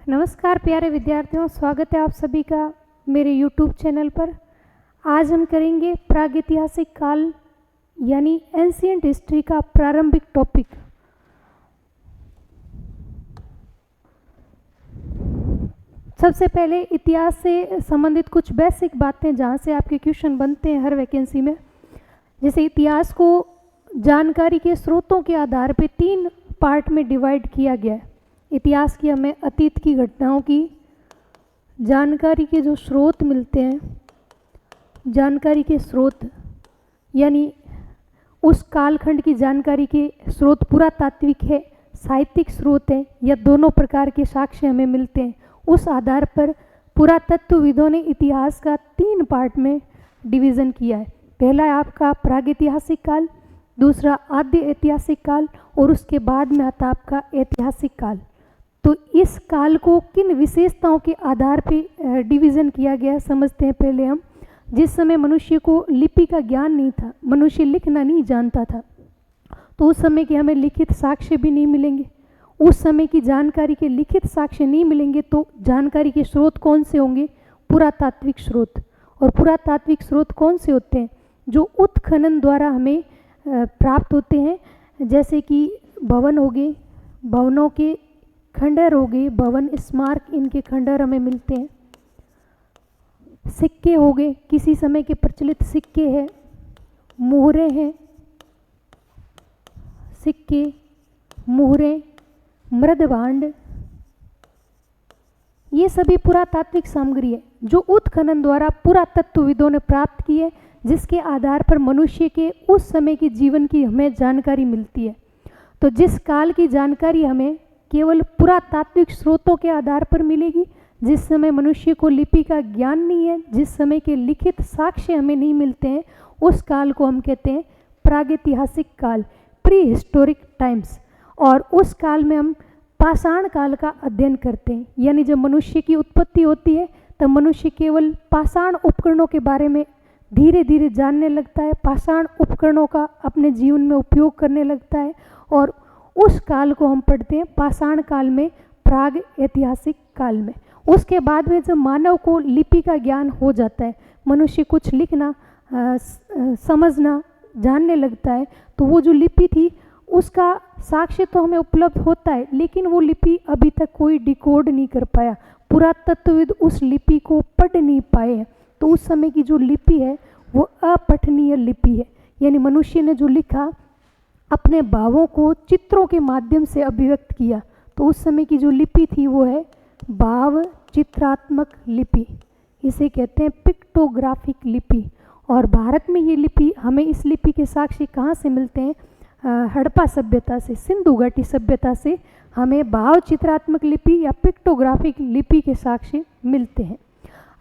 नमस्कार प्यारे विद्यार्थियों, स्वागत है आप सभी का मेरे YouTube चैनल पर। आज हम करेंगे प्रागैतिहासिक काल यानी एंशिएंट हिस्ट्री का प्रारंभिक टॉपिक। सबसे पहले इतिहास से संबंधित कुछ बेसिक बातें जहाँ से आपके क्वेश्चन बनते हैं हर वैकेंसी में। जैसे इतिहास को जानकारी के स्रोतों के आधार पर 3 पार्ट में डिवाइड किया गया है। इतिहास की हमें अतीत की घटनाओं की जानकारी के जो स्रोत मिलते हैं, जानकारी के स्रोत यानी उस कालखंड की जानकारी के स्रोत पुरातात्विक है, साहित्यिक स्रोत है, या दोनों प्रकार के साक्ष्य हमें मिलते हैं। उस आधार पर पुरातत्वविदों ने इतिहास का 3 पार्ट में डिवीज़न किया है। पहला है आपका प्रागैतिहासिक काल, दूसरा आद्य ऐतिहासिक काल और उसके बाद में आता आपका ऐतिहासिक काल। तो इस काल को किन विशेषताओं के आधार पे डिवीज़न किया गया समझते हैं पहले हम। जिस समय मनुष्य को लिपि का ज्ञान नहीं था, मनुष्य लिखना नहीं जानता था, तो उस समय के हमें लिखित साक्ष्य भी नहीं मिलेंगे। उस समय की जानकारी के लिखित साक्ष्य नहीं मिलेंगे तो जानकारी के स्रोत कौन से होंगे? पुरातात्विक स्रोत। और पुरातात्विक स्रोत कौन से होते हैं? जो उत्खनन द्वारा हमें प्राप्त होते हैं, जैसे कि भवन हो गए, भवनों के खंडहर हो गए, भवन स्मारक, इनके खंडहर हमें मिलते हैं। सिक्के हो गए, किसी समय के प्रचलित सिक्के हैं, मोहरें हैं, सिक्के, मोहरें, मृदभांड, ये सभी पुरातात्विक सामग्री है जो उत्खनन द्वारा पुरातत्वविदों ने प्राप्त की है, जिसके आधार पर मनुष्य के उस समय की जीवन की हमें जानकारी मिलती है। तो जिस काल की जानकारी हमें केवल पुरातात्विक स्रोतों के आधार पर मिलेगी, जिस समय मनुष्य को लिपि का ज्ञान नहीं है, जिस समय के लिखित साक्ष्य हमें नहीं मिलते हैं, उस काल को हम कहते हैं प्रागैतिहासिक काल, प्री हिस्टोरिक टाइम्स। और उस काल में हम पाषाण काल का अध्ययन करते हैं, यानी जब मनुष्य की उत्पत्ति होती है तब मनुष्य केवल पाषाण उपकरणों के बारे में धीरे धीरे जानने लगता है, पाषाण उपकरणों का अपने जीवन में उपयोग करने लगता है, और उस काल को हम पढ़ते हैं पाषाण काल में, प्राग ऐतिहासिक काल में। उसके बाद में जब मानव को लिपि का ज्ञान हो जाता है, मनुष्य कुछ लिखना, समझना, जानने लगता है, तो वो जो लिपि थी उसका साक्ष्य तो हमें उपलब्ध होता है, लेकिन वो लिपि अभी तक कोई डिकोड नहीं कर पाया, पुरातत्वविद उस लिपि को पढ़ नहीं पाए हैं। तो उस समय की जो लिपि है वो अपठनीय लिपि है, यानी मनुष्य ने जो लिखा अपने भावों को चित्रों के माध्यम से अभिव्यक्त किया। तो उस समय की जो लिपि थी वो है भाव चित्रात्मक लिपि, इसे कहते हैं पिक्टोग्राफिक लिपि। और भारत में ये लिपि, हमें इस लिपि के साक्ष्य कहाँ से मिलते हैं? हड़प्पा सभ्यता से, सिंधु घाटी सभ्यता से हमें भाव चित्रात्मक लिपि या पिक्टोग्राफिक लिपि के साक्ष्य मिलते हैं।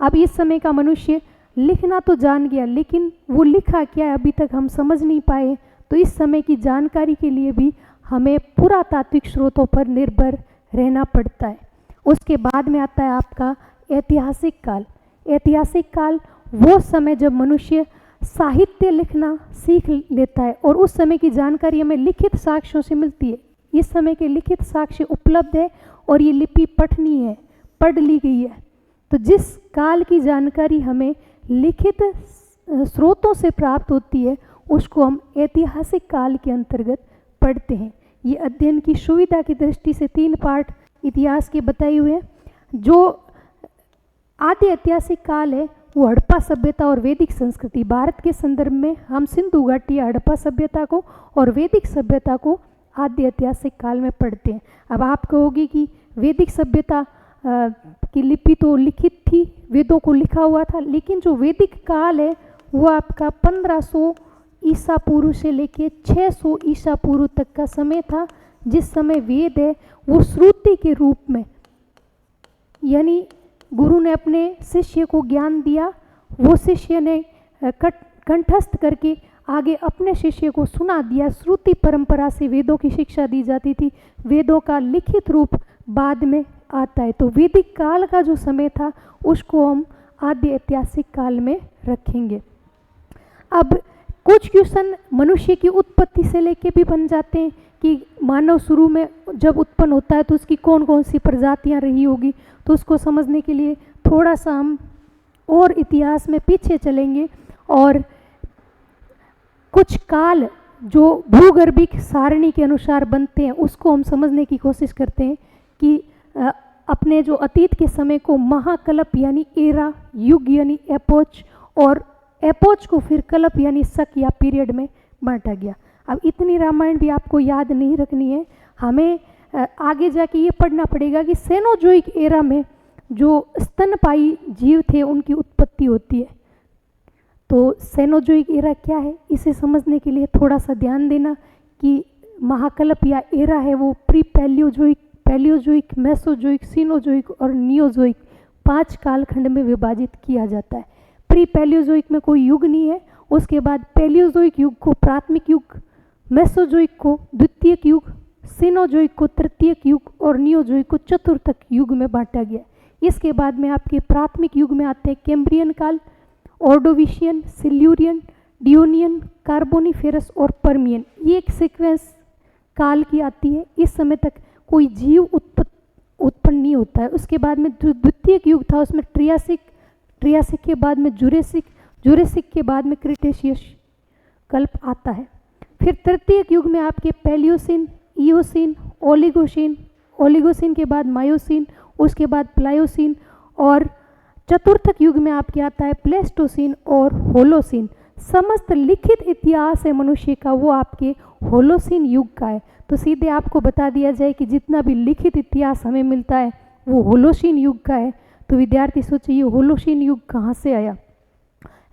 अब इस समय का मनुष्य लिखना तो जान गया, लेकिन वो लिखा क्या है अभी तक हम समझ नहीं पाए। तो इस समय की जानकारी के लिए भी हमें पुरातात्विक स्रोतों पर निर्भर रहना पड़ता है। उसके बाद में आता है आपका ऐतिहासिक काल। ऐतिहासिक काल वो समय जब मनुष्य साहित्य लिखना सीख लेता है, और उस समय की जानकारी हमें लिखित साक्ष्यों से मिलती है। इस समय के लिखित साक्ष्य उपलब्ध है और ये लिपि पठनीय है, पढ़ ली गई है। तो जिस काल की जानकारी हमें लिखित स्रोतों से प्राप्त होती है उसको हम ऐतिहासिक काल के अंतर्गत पढ़ते हैं। ये अध्ययन की सुविधा की दृष्टि से 3 पार्ट इतिहास के बताए हुए हैं। जो आदि ऐतिहासिक काल है वो हड़प्पा सभ्यता और वैदिक संस्कृति, भारत के संदर्भ में हम सिंधु घाटी हड़प्पा सभ्यता को और वैदिक सभ्यता को आदि ऐतिहासिक काल में पढ़ते हैं। अब आप कहोगे कि वैदिक सभ्यता की लिपि तो लिखित थी, वेदों को लिखा हुआ था, लेकिन जो वैदिक काल है वो आपका 1500 ईसा पूर्व से लेके 600 ईसा पूर्व तक का समय था, जिस समय वेद है वो श्रुति के रूप में, यानी गुरु ने अपने शिष्य को ज्ञान दिया, वो शिष्य ने कंठस्थ करके आगे अपने शिष्य को सुना दिया। श्रुति परंपरा से वेदों की शिक्षा दी जाती थी, वेदों का लिखित रूप बाद में आता है। तो वैदिक काल का जो समय था उसको हम आदि ऐतिहासिक काल में रखेंगे। अब कुछ क्वेश्चन मनुष्य की उत्पत्ति से लेके भी बन जाते हैं, कि मानव शुरू में जब उत्पन्न होता है तो उसकी कौन कौन सी प्रजातियां रही होगी। तो उसको समझने के लिए थोड़ा सा हम और इतिहास में पीछे चलेंगे और कुछ काल जो भूगर्भिक सारणी के अनुसार बनते हैं उसको हम समझने की कोशिश करते हैं कि अपने जो अतीत के समय को महाकल्प यानी एरा, युग यानी एपोच, और एपोच को फिर कल्प यानी शक या पीरियड में बांटा गया। अब इतनी रामायण भी आपको याद नहीं रखनी है, हमें आगे जाके ये पढ़ना पड़ेगा कि सेनोजोइक एरा में जो स्तनपायी जीव थे उनकी उत्पत्ति होती है। तो सेनोजोइक एरा क्या है, इसे समझने के लिए थोड़ा सा ध्यान देना कि महाकल्प या एरा है वो pre Palaeozoic, Palaeozoic, Mesozoic, Cenozoic और नियोजोइक 5 कालखंड में विभाजित किया जाता है। प्री पैलियोजोइक में कोई युग नहीं है, उसके बाद पैलियोजोइक युग को प्राथमिक युग, मेसोजोइक को द्वितीयक युग, सीनोजोइक को तृतीयक युग और नियोजोइक को चतुर्थक युग में बांटा गया। इसके बाद में आपके प्राथमिक युग में आते हैं कैम्ब्रियन काल, ऑर्डोविशियन, सिल्यूरियन, डियोनियन, कार्बोनिफेरस और पर्मियन। ये एक सीक्वेंस काल की आती है। इस समय तक कोई जीव उत्पन्न नहीं होता है। उसके बाद में जो द्वितीयक युग था उसमें ट्रियासिक, ट्रियासिक के बाद में जुरेसिक, जुरेसिक के बाद में क्रिटेशियस कल्प आता है। फिर तृतीयक युग में आपके पैलियोसिन, इयोसिन, ओलिगोसिन, ओलिगोसिन के बाद मायोसिन, उसके बाद प्लायोसिन, और चतुर्थक युग में आपके आता है प्लेस्टोसिन और होलोसिन। समस्त लिखित इतिहास है मनुष्य का वो आपके होलोसिन युग का है। तो सीधे आपको बता दिया जाए कि जितना भी लिखित इतिहास हमें मिलता है वो होलोसिन युग का है। तो विद्यार्थी सोचिए होलोसिन युग कहाँ से आया।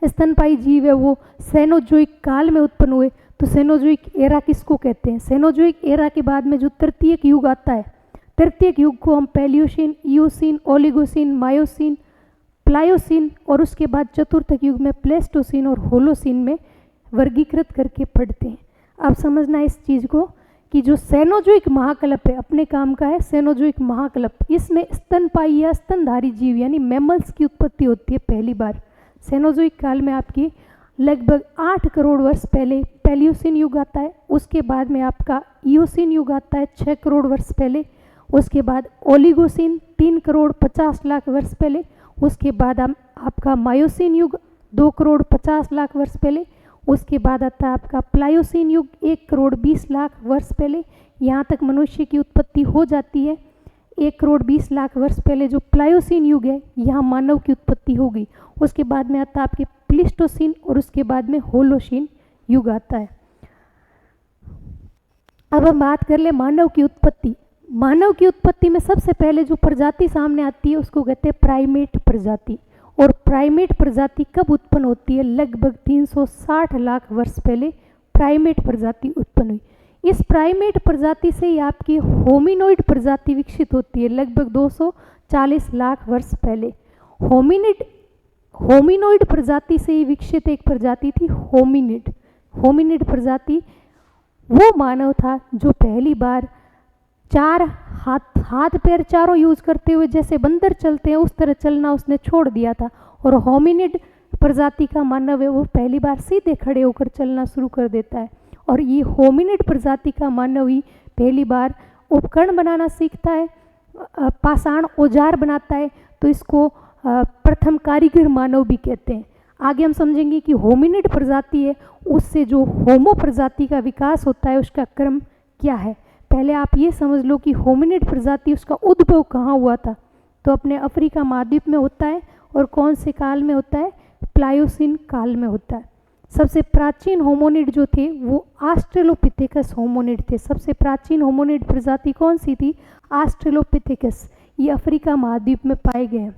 स्तनपायी जीव है वो सेनोजोइक काल में उत्पन्न हुए। तो सेनोजोइक एरा किसको कहते हैं? सेनोजोइक एरा के बाद में जो तृतीयक युग आता है, तृतीयक युग को हम पैलियोसिन, इयोसिन, ओलिगोसिन, मायोसिन, प्लायोसिन और उसके बाद चतुर्थक युग में प्लेस्टोसिन और होलोसिन में वर्गीकृत करके पढ़ते हैं। अब समझना इस चीज़ को कि जो सेनोजोइक महाकल्प है अपने काम का है सेनोजोइक महाकल्प, इसमें स्तनपायी या स्तनधारी जीव यानी मैमल्स की उत्पत्ति होती है पहली बार। सेनोजोइक काल में आपकी लगभग 8 करोड़ वर्ष पहले पैलियोसिन युग आता है। उसके बाद में आपका इयोसिन युग आता है 6 करोड़ वर्ष पहले। उसके बाद ओलिगोसिन 3 करोड़ 50 लाख वर्ष पहले। उसके बाद आपका मायोसिन युग 2 करोड़ 50 लाख वर्ष पहले। उसके बाद आता है आपका प्लायोसिन युग 1 करोड़ 20 लाख वर्ष पहले। यहाँ तक मनुष्य की उत्पत्ति हो जाती है 1 करोड़ 20 लाख वर्ष पहले। जो प्लायोसिन युग है यहाँ मानव की उत्पत्ति हो गई। उसके बाद में आता है आपके प्लिस्टोसिन और उसके बाद में होलोसिन युग आता है। अब हम बात कर ले मानव की उत्पत्ति। मानव की उत्पत्ति में सबसे पहले जो प्रजाति सामने आती है उसको कहते हैं प्राइमेट प्रजाति। और प्राइमेट प्रजाति कब उत्पन्न होती है? लगभग 360 लाख वर्ष पहले प्राइमेट प्रजाति उत्पन्न हुई। इस प्राइमेट प्रजाति से ही आपकी होमिनोइड प्रजाति विकसित होती है लगभग 240 लाख वर्ष पहले। होमिनोइड प्रजाति से ही विकसित एक प्रजाति थी होमिनिड। होमिनिड प्रजाति वो मानव था जो पहली बार 4 हाथ पैर चारों यूज करते हुए जैसे बंदर चलते हैं उस तरह चलना उसने छोड़ दिया था। और होमिनिड प्रजाति का मानव है वो पहली बार सीधे खड़े होकर चलना शुरू कर देता है। और ये होमिनिड प्रजाति का मानव ही पहली बार उपकरण बनाना सीखता है, पाषाण औजार बनाता है। तो इसको प्रथम कारीगर मानव भी कहते हैं। आगे हम समझेंगे कि होमिनिड प्रजाति है उससे जो होमो प्रजाति का विकास होता है उसका क्रम क्या है। पहले आप ये समझ लो कि होमिनिड प्रजाति उसका उद्भव कहाँ हुआ था। तो अपने अफ्रीका महाद्वीप में होता है। और कौन से काल में होता है? प्लायोसिन काल में होता है। सबसे प्राचीन होमोनिड जो थे वो ऑस्ट्रेलोपिथेकस होमोनिड थे। सबसे प्राचीन होमोनिड प्रजाति कौन सी थी? ऑस्ट्रेलोपिथेकस। ये अफ्रीका महाद्वीप में पाए गए हैं।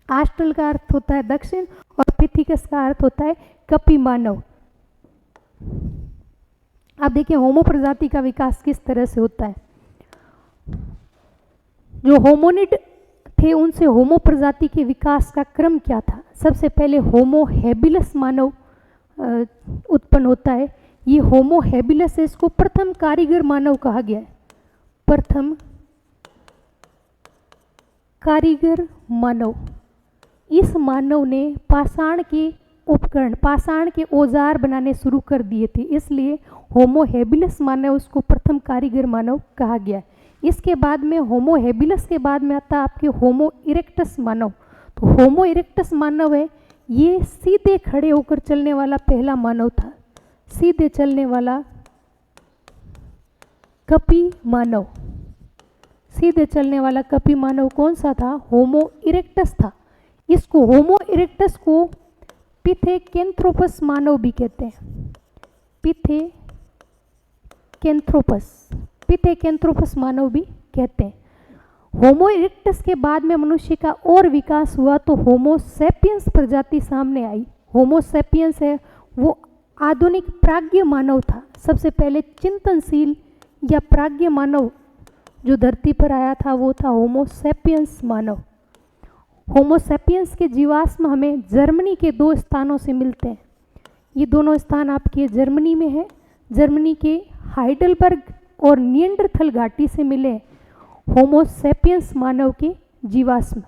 ऑस्ट्रल का अर्थ होता है दक्षिण और पिथिकस का अर्थ होता है कपि मानव। अब देखिए होमो प्रजाति का विकास किस तरह से होता है। जो होमोनिड थे उनसे होमो प्रजाति के विकास का क्रम क्या था? सबसे पहले होमो हैबिलस मानव उत्पन्न होता है। ये होमो हैबिलस है, इसको प्रथम कारीगर मानव कहा गया है। प्रथम कारीगर मानव। इस मानव ने पाषाण के उपकरण, पाषाण के औजार बनाने शुरू कर दिए थे, इसलिए होमो हेबिलस मानव उसको प्रथम कारीगर मानव कहा गया। इसके बाद में होमो हेबिलस के बाद में आता है आपके होमो इरेक्टस मानव। तो होमो इरेक्टस मानव है, ये सीधे खड़े होकर चलने वाला पहला मानव था, सीधे चलने वाला कपी मानव। सीधे चलने वाला कपी मानव कौन सा था? होमो इरेक्टस था। इसको होमो इरेक्टस को पिथेकेंथ्रोपस मानव भी कहते हैं, पिथेकेंथ्रोपस मानव भी कहते हैं। होमो इरेक्टस के बाद में मनुष्य का और विकास हुआ तो होमो सैपियंस प्रजाति सामने आई। होमो सैपियंस है वो आधुनिक प्राज्ञ मानव था। सबसे पहले चिंतनशील या प्राज्ञ मानव जो धरती पर आया था वो था होमो सैपियंस मानव। होमो सैपियंस के जीवाश्म हमें जर्मनी के 2 स्थानों से मिलते हैं। ये दोनों स्थान आपके जर्मनी में है। जर्मनी के हाइडलबर्ग और निएंडरथल घाटी से मिले होमो सैपियंस मानव के जीवाश्म।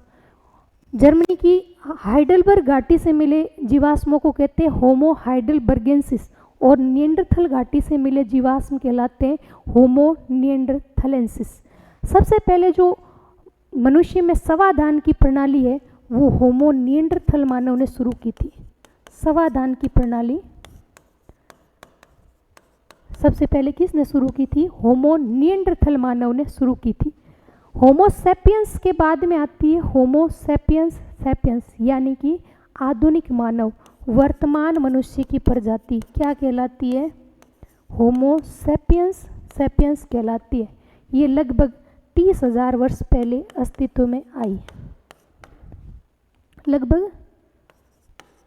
जर्मनी की हाइडलबर्ग घाटी से मिले जीवाश्मों को कहते हैं होमो हाइडलबर्गेंसिस और निएंडरथल घाटी से मिले जीवाश्म कहलाते हैं होमो निएंडरथलेंसिस। सबसे पहले जो मनुष्य में समाधान की प्रणाली है वो होमो निएंडरथल मानव ने शुरू की थी। समाधान की प्रणाली सबसे पहले किसने शुरू की थी? होमो निएंडरथल मानव ने शुरू की थी। होमो सैपियंस के बाद में आती है होमो सैपियंस यानी कि आधुनिक मानव, वर्तमान मनुष्य की प्रजाति क्या कहलाती है? होमो सैपियंस कहलाती है। ये लगभग 30,000 वर्ष पहले अस्तित्व में आई। लगभग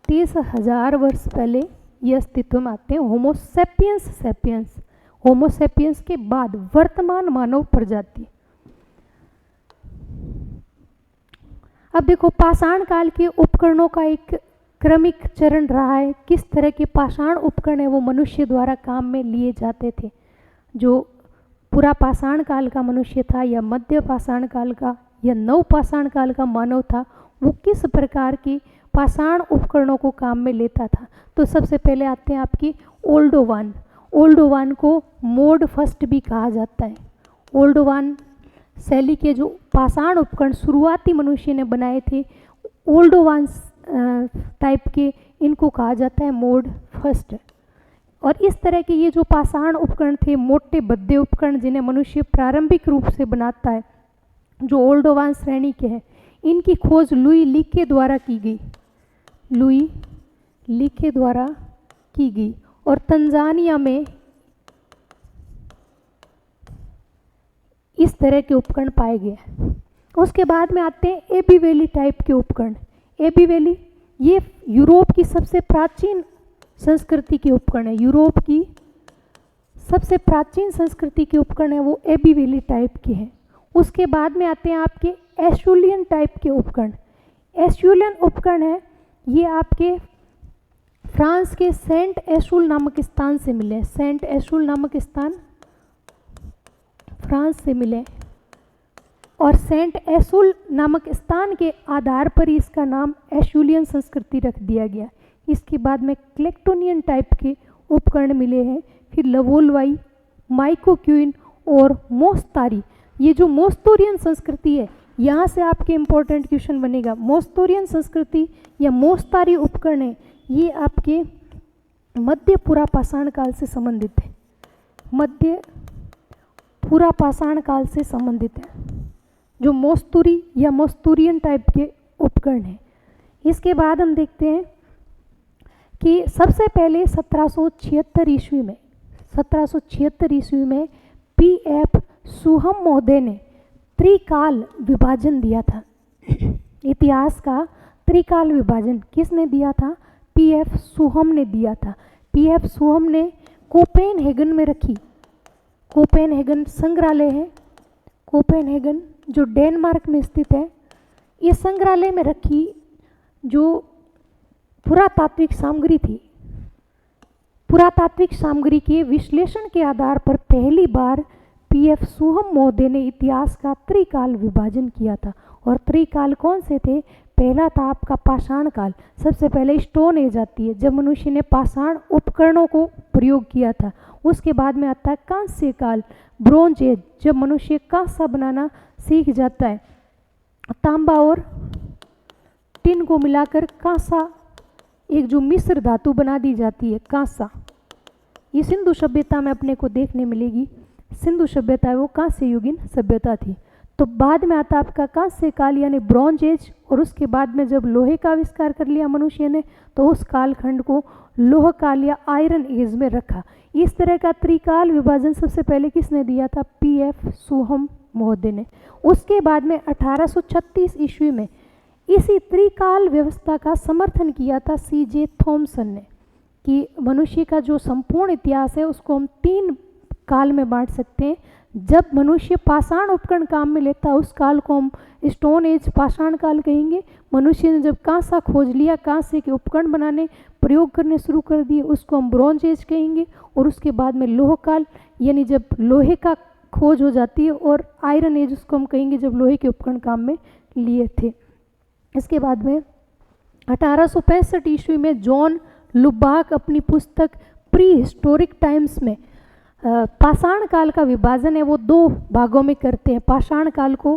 30,000 वर्ष पहले ये अस्तित्व में आते हैं होमो सैपियंस। होमो सैपियंस के बाद वर्तमान मानव प्रजाति। अब देखो पाषाण काल के उपकरणों का एक क्रमिक चरण रहा है। किस तरह के पाषाण उपकरण है वो मनुष्य द्वारा काम में लिए जाते थे। जो पूरा पाषाण काल का मनुष्य था या मध्य पाषाण काल का या नव पाषाण काल का मानव था, वो किस प्रकार के पाषाण उपकरणों को काम में लेता था। तो सबसे पहले आते हैं आपकी ओल्डोवान। ओल्डोवान को मोड फर्स्ट भी कहा जाता है। ओल्डोवान शैली के जो पाषाण उपकरण शुरुआती मनुष्य ने बनाए थे, ओल्डोवान टाइप के, इनको कहा जाता है मोड फर्स्ट। और इस तरह के ये जो पाषाण उपकरण थे, मोटे भद्दे उपकरण जिन्हें मनुष्य प्रारंभिक रूप से बनाता है, जो ओल्डोवान श्रेणी के हैं, इनकी खोज लुई लीके द्वारा की गई। लुई लीके द्वारा की गई और तंजानिया में इस तरह के उपकरण पाए गए। उसके बाद में आते हैं एबी वैली टाइप के उपकरण। एबी वैली ये यूरोप की सबसे प्राचीन संस्कृति के उपकरण है। यूरोप की सबसे प्राचीन संस्कृति के उपकरण है वो एबी वैली टाइप के हैं। उसके बाद में आते हैं आपके एशुलियन टाइप के उपकरण। एशुलियन उपकरण है ये आपके फ्रांस के सेंट एशुल नामक स्थान से मिले। सेंट एशुल नामक स्थान फ्रांस से मिले और सेंट एशुल नामक स्थान के आधार पर इसका नाम एशुलियन संस्कृति रख दिया गया। इसके बाद में क्लेक्टोनियन टाइप के उपकरण मिले हैं। फिर लवोलवाई, माइकोक्यूइन और मोस्तारी। ये जो मोस्तोरियन संस्कृति है, यहाँ से आपके इम्पोर्टेंट क्वेश्चन बनेगा। मोस्तोरियन संस्कृति या मोस्तारी उपकरण है, ये आपके मध्य पूरा पाषाण काल से संबंधित है। मध्य पूरा पाषाण काल से संबंधित है जो मोस्तूरी या मोस्तूरियन टाइप के उपकरण हैं। इसके बाद हम देखते हैं कि सबसे पहले 1776 ईस्वी में पी.एफ. सुहम महोदय ने त्रिकाल विभाजन दिया था। इतिहास का त्रिकाल विभाजन किसने दिया था? पी.एफ. सुहम ने दिया था। पी.एफ. सुहम ने कोपेनहेगन में रखी। कोपेनहेगन संग्रहालय है, कोपेनहेगन जो डेनमार्क में स्थित है, इस संग्रहालय में रखी जो पुरातात्विक सामग्री थी। पुरातात्विक सामग्री के विश्लेषण के आधार पर पहली बार पी.एफ. सुहम महोदय ने इतिहास का त्रिकाल विभाजन किया था। और त्रिकाल कौन से थे? पहला था आपका पाषाण काल। सबसे पहले स्टोन एज आती है, जब मनुष्य ने पाषाण उपकरणों को प्रयोग किया था। उसके बाद में आता है कांस्य काल, ब्रोंज एज, जब मनुष्य कांसा बनाना सीख जाता है। तांबा और टिन को मिलाकर कांसा, एक जो मिश्र धातु बना दी जाती है कांसा, ये सिंधु सभ्यता में अपने को देखने मिलेगी। सिंधु सभ्यता है वो कांस्य युगीन सभ्यता थी। तो बाद में आता आपका कांस्य काल यानी ब्रॉन्ज एज, और उसके बाद में जब लोहे का आविष्कार कर लिया मनुष्य ने तो उस कालखंड को लोह काल या आयरन एज में रखा। इस तरह का त्रिकाल विभाजन सबसे पहले किसने दिया था? पीएफ सुहम महोदय ने। उसके बाद में 1836 ईस्वी में इसी त्रिकाल व्यवस्था का समर्थन किया था सीजे थॉमसन ने, कि मनुष्य का जो संपूर्ण इतिहास है उसको हम 3 काल में बांट सकते हैं। जब मनुष्य पाषाण उपकरण काम में लेता है उस काल को हम स्टोन एज पाषाण काल कहेंगे। मनुष्य ने जब कांसा खोज लिया, कांसे के उपकरण बनाने प्रयोग करने शुरू कर दिए, उसको हम ब्रॉन्ज एज कहेंगे। और उसके बाद में लोह काल यानी जब लोहे का खोज हो जाती है, और आयरन एज उसको हम कहेंगे जब लोहे के उपकरण काम में लिए थे। इसके बाद में 1865 ईस्वी में जॉन लुबाक अपनी पुस्तक प्री हिस्टोरिक टाइम्स में पाषाण काल का विभाजन है वो 2 भागों में करते हैं। पाषाण काल को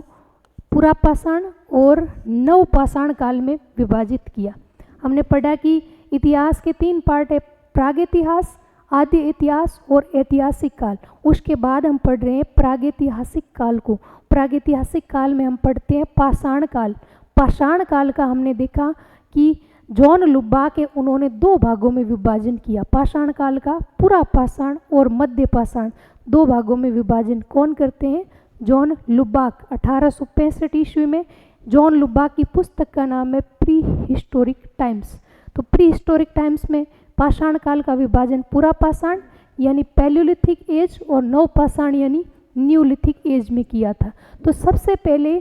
पुरा पाषाण और नव पाषाण काल में विभाजित किया। हमने पढ़ा कि इतिहास के 3 पार्ट है, प्रागैतिहास, आदि इतिहास और ऐतिहासिक काल। उसके बाद हम पढ़ रहे हैं प्रागैतिहासिक काल को। प्रागैतिहासिक काल में हम पढ़ते हैं पाषाण काल। पाषाण काल का हमने देखा कि जॉन लुबाक है उन्होंने 2 भागों में विभाजन किया। पाषाण काल का पुरा पाषाण और मध्य पाषाण 2 भागों में विभाजन कौन करते हैं? जॉन लुबाक। 1865 ईस्वी में जॉन लुबाक की पुस्तक का नाम है प्री हिस्टोरिक टाइम्स। तो प्री हिस्टोरिक टाइम्स में पाषाण काल का विभाजन पुरा पाषाण यानी पैलियोलिथिक एज और नव पाषाण यानी न्यूलिथिक एज में किया था। तो सबसे पहले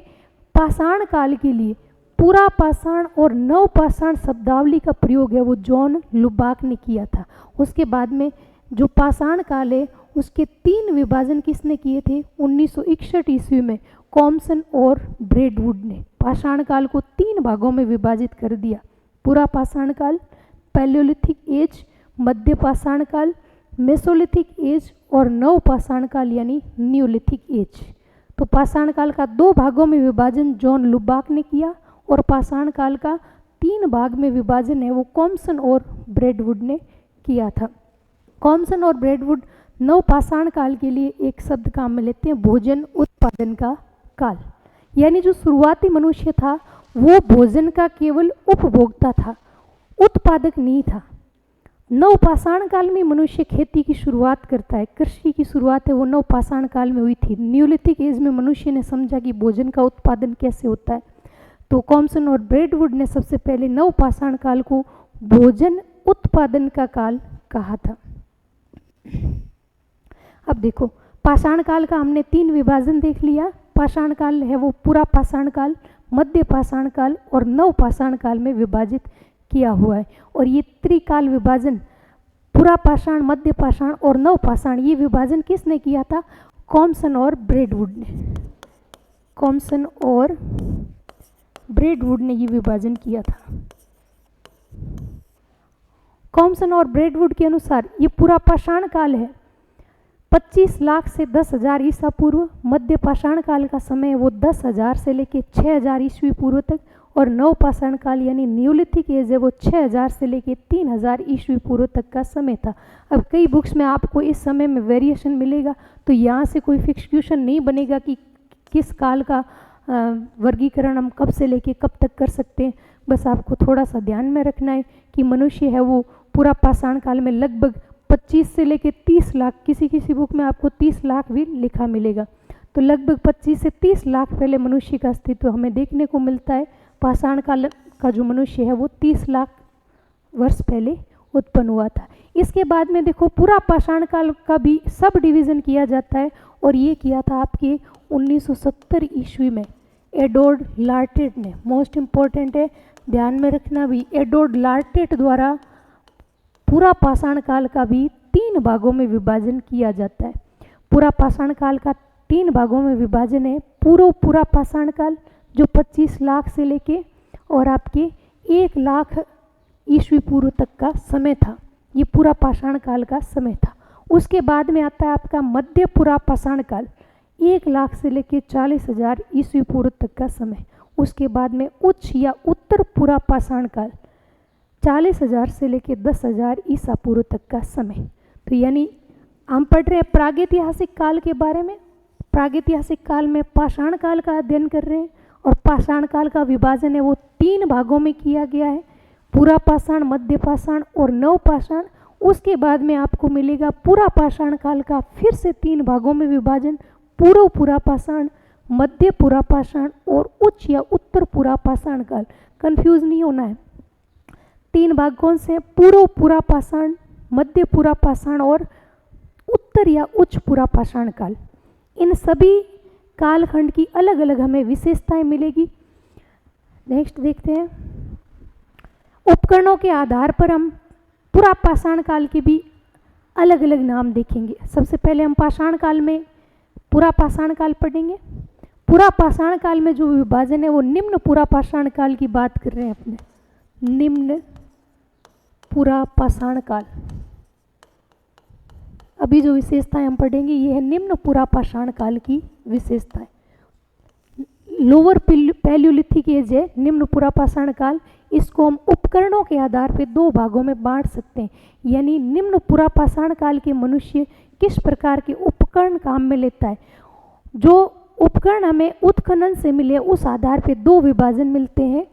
पाषाण काल के लिए पुरा पाषाण और नव पाषाण शब्दावली का प्रयोग है वो जॉन लुबाक ने किया था। उसके बाद में जो पाषाण काल है उसके 3 विभाजन किसने किए थे? 1961 ईस्वी में कॉम्सन और ब्रेडवुड ने पाषाण काल को 3 भागों में विभाजित कर दिया। पुरा पाषाण काल, पैलियोलिथिक एज, मध्य पाषाण काल, मेसोलिथिक एज और नव पाषाण काल यानी न्यूलिथिक एज। तो पाषाण काल का 2 भागों में विभाजन जॉन लुबाक ने किया और पाषाण काल का 3 भाग में विभाजन है वो कॉम्सन और ब्रेडवुड ने किया था। कॉम्सन और ब्रेडवुड नव पाषाण काल के लिए एक शब्द काम में लेते हैं, भोजन उत्पादन का काल। यानी जो शुरुआती मनुष्य था वो भोजन का केवल उपभोक्ता था, उत्पादक नहीं था। नव पाषाण काल में मनुष्य खेती की शुरुआत करता है, कृषि की शुरुआत है वो नव पाषाण काल में हुई थी। न्यूलिथिक एज में मनुष्य ने समझा कि भोजन का उत्पादन कैसे होता है, तो कॉम्सन और ब्रेडवुड ने सबसे पहले नव पाषाण काल को भोजन उत्पादन का काल कहा था। अब देखो पाषाण काल का हमने 3 विभाजन देख लिया। पाषाण काल है वो पुरा पाषाण काल, मध्य पाषाण काल और नव पाषाण काल में विभाजित किया हुआ है। और ये त्रिकाल विभाजन पुरा पाषाण, मध्य पाषाण और नव पाषाण ये विभाजन किसने किया था? कॉम्सन और ब्रेडवुड ने। कॉम्सन और ब्रेडवुड ने ये विभाजन किया था। कॉम्सन और ब्रेडवुड के अनुसार ये पूरा पाषाण काल है 25 लाख से 10,000 ईसा पूर्व। मध्य पाषाण काल का समय वो 10,000 से लेके 6,000 ईस्वी पूर्व तक, और नव पाषाण काल यानी न्यूलिथिक एज है वो 6,000 से लेके 3,000 ईस्वी पूर्व तक का समय था। अब कई बुक्स में आपको इस समय में वेरिएशन मिलेगा, तो यहाँ से कोई फिक्सेशन नहीं बनेगा कि किस काल का वर्गीकरण हम कब से लेके कब तक कर सकते हैं। बस आपको थोड़ा सा ध्यान में रखना है कि मनुष्य है वो पूरा पाषाण काल में लगभग 25 से लेके 30 लाख, किसी किसी बुक में आपको 30 लाख भी लिखा मिलेगा, तो लगभग 25 से 30 लाख पहले मनुष्य का अस्तित्व हमें देखने को मिलता है। पाषाण काल का जो मनुष्य है वो 30 लाख वर्ष पहले उत्पन्न हुआ था। इसके बाद में देखो पूरा पाषाण काल का भी सब डिवीज़न किया जाता है, और ये किया था आपके 1970 ईस्वी में एडवर्ड लार्टेट ने। मोस्ट इम्पॉर्टेंट है, ध्यान में रखना भी, एडवर्ड लार्टेट द्वारा पूरा पाषाण काल का भी 3 भागों में विभाजन किया जाता है। पूरा पाषाण काल का 3 भागों में विभाजन है। पूरा पाषाण काल जो 25 लाख से लेके और आपके 1 लाख ईस्वी पूर्व तक का समय था। ये पूरा पाषाण काल का समय था। उसके बाद में आता है आपका मध्य पुरा पाषाण काल, 1 लाख से लेकर 40,000 ईस्वी पूर्व तक का समय। उसके बाद में उच्च या उत्तर पुरा पाषाण काल, 40,000 से लेकर 10,000 ईसा पूर्व तक का समय। तो यानी हम पढ़ रहे हैं प्रागैतिहासिक काल के बारे में। प्रागैतिहासिक काल में पाषाण काल का अध्ययन कर रहे हैं और पाषाण काल का विभाजन है वो 3 भागों में किया गया है, पूरा पाषाण, मध्य पाषाण और नव पाषाण। उसके बाद में आपको मिलेगा पूरा पाषाण काल का फिर से 3 भागों में विभाजन, पूर्व पुरा पाषाण, मध्य पुरा पाषाण और उच्च या उत्तर पुरा पाषाण काल। कंफ्यूज नहीं होना है। 3 भाग कौन से हैं? पूर्व पुरा पाषाण, मध्य पुरा पाषाण और उत्तर या उच्च पुरा पाषाण काल। इन सभी कालखंड की अलग अलग हमें विशेषताएं मिलेगी। नेक्स्ट देखते हैं। उपकरणों के आधार पर हम पूरा पाषाण काल के भी अलग अलग नाम देखेंगे। सबसे पहले हम पाषाण काल में पूरा पाषाण काल पढ़ेंगे। पूरा पाषाण काल में जो विभाजन है वो निम्न पूरा पाषाण काल की बात कर रहे हैं अपने, निम्न पूरा पाषाण काल। अभी जो विशेषताएं हम पढ़ेंगे ये है निम्न पूरा पाषाण काल की विशेषताएं। लोअर पैलियोलिथिक एज है निम्न पूरा पाषाण काल। इसको हम उपकरणों के आधार पर 2 भागों में बांट सकते हैं। यानी निम्न पूरा पाषाण काल के मनुष्य किस प्रकार के उपकरण काम में लेता है। जो उपकरण हमें उत्खनन से मिले उस आधार पर 2 विभाजन मिलते हैं।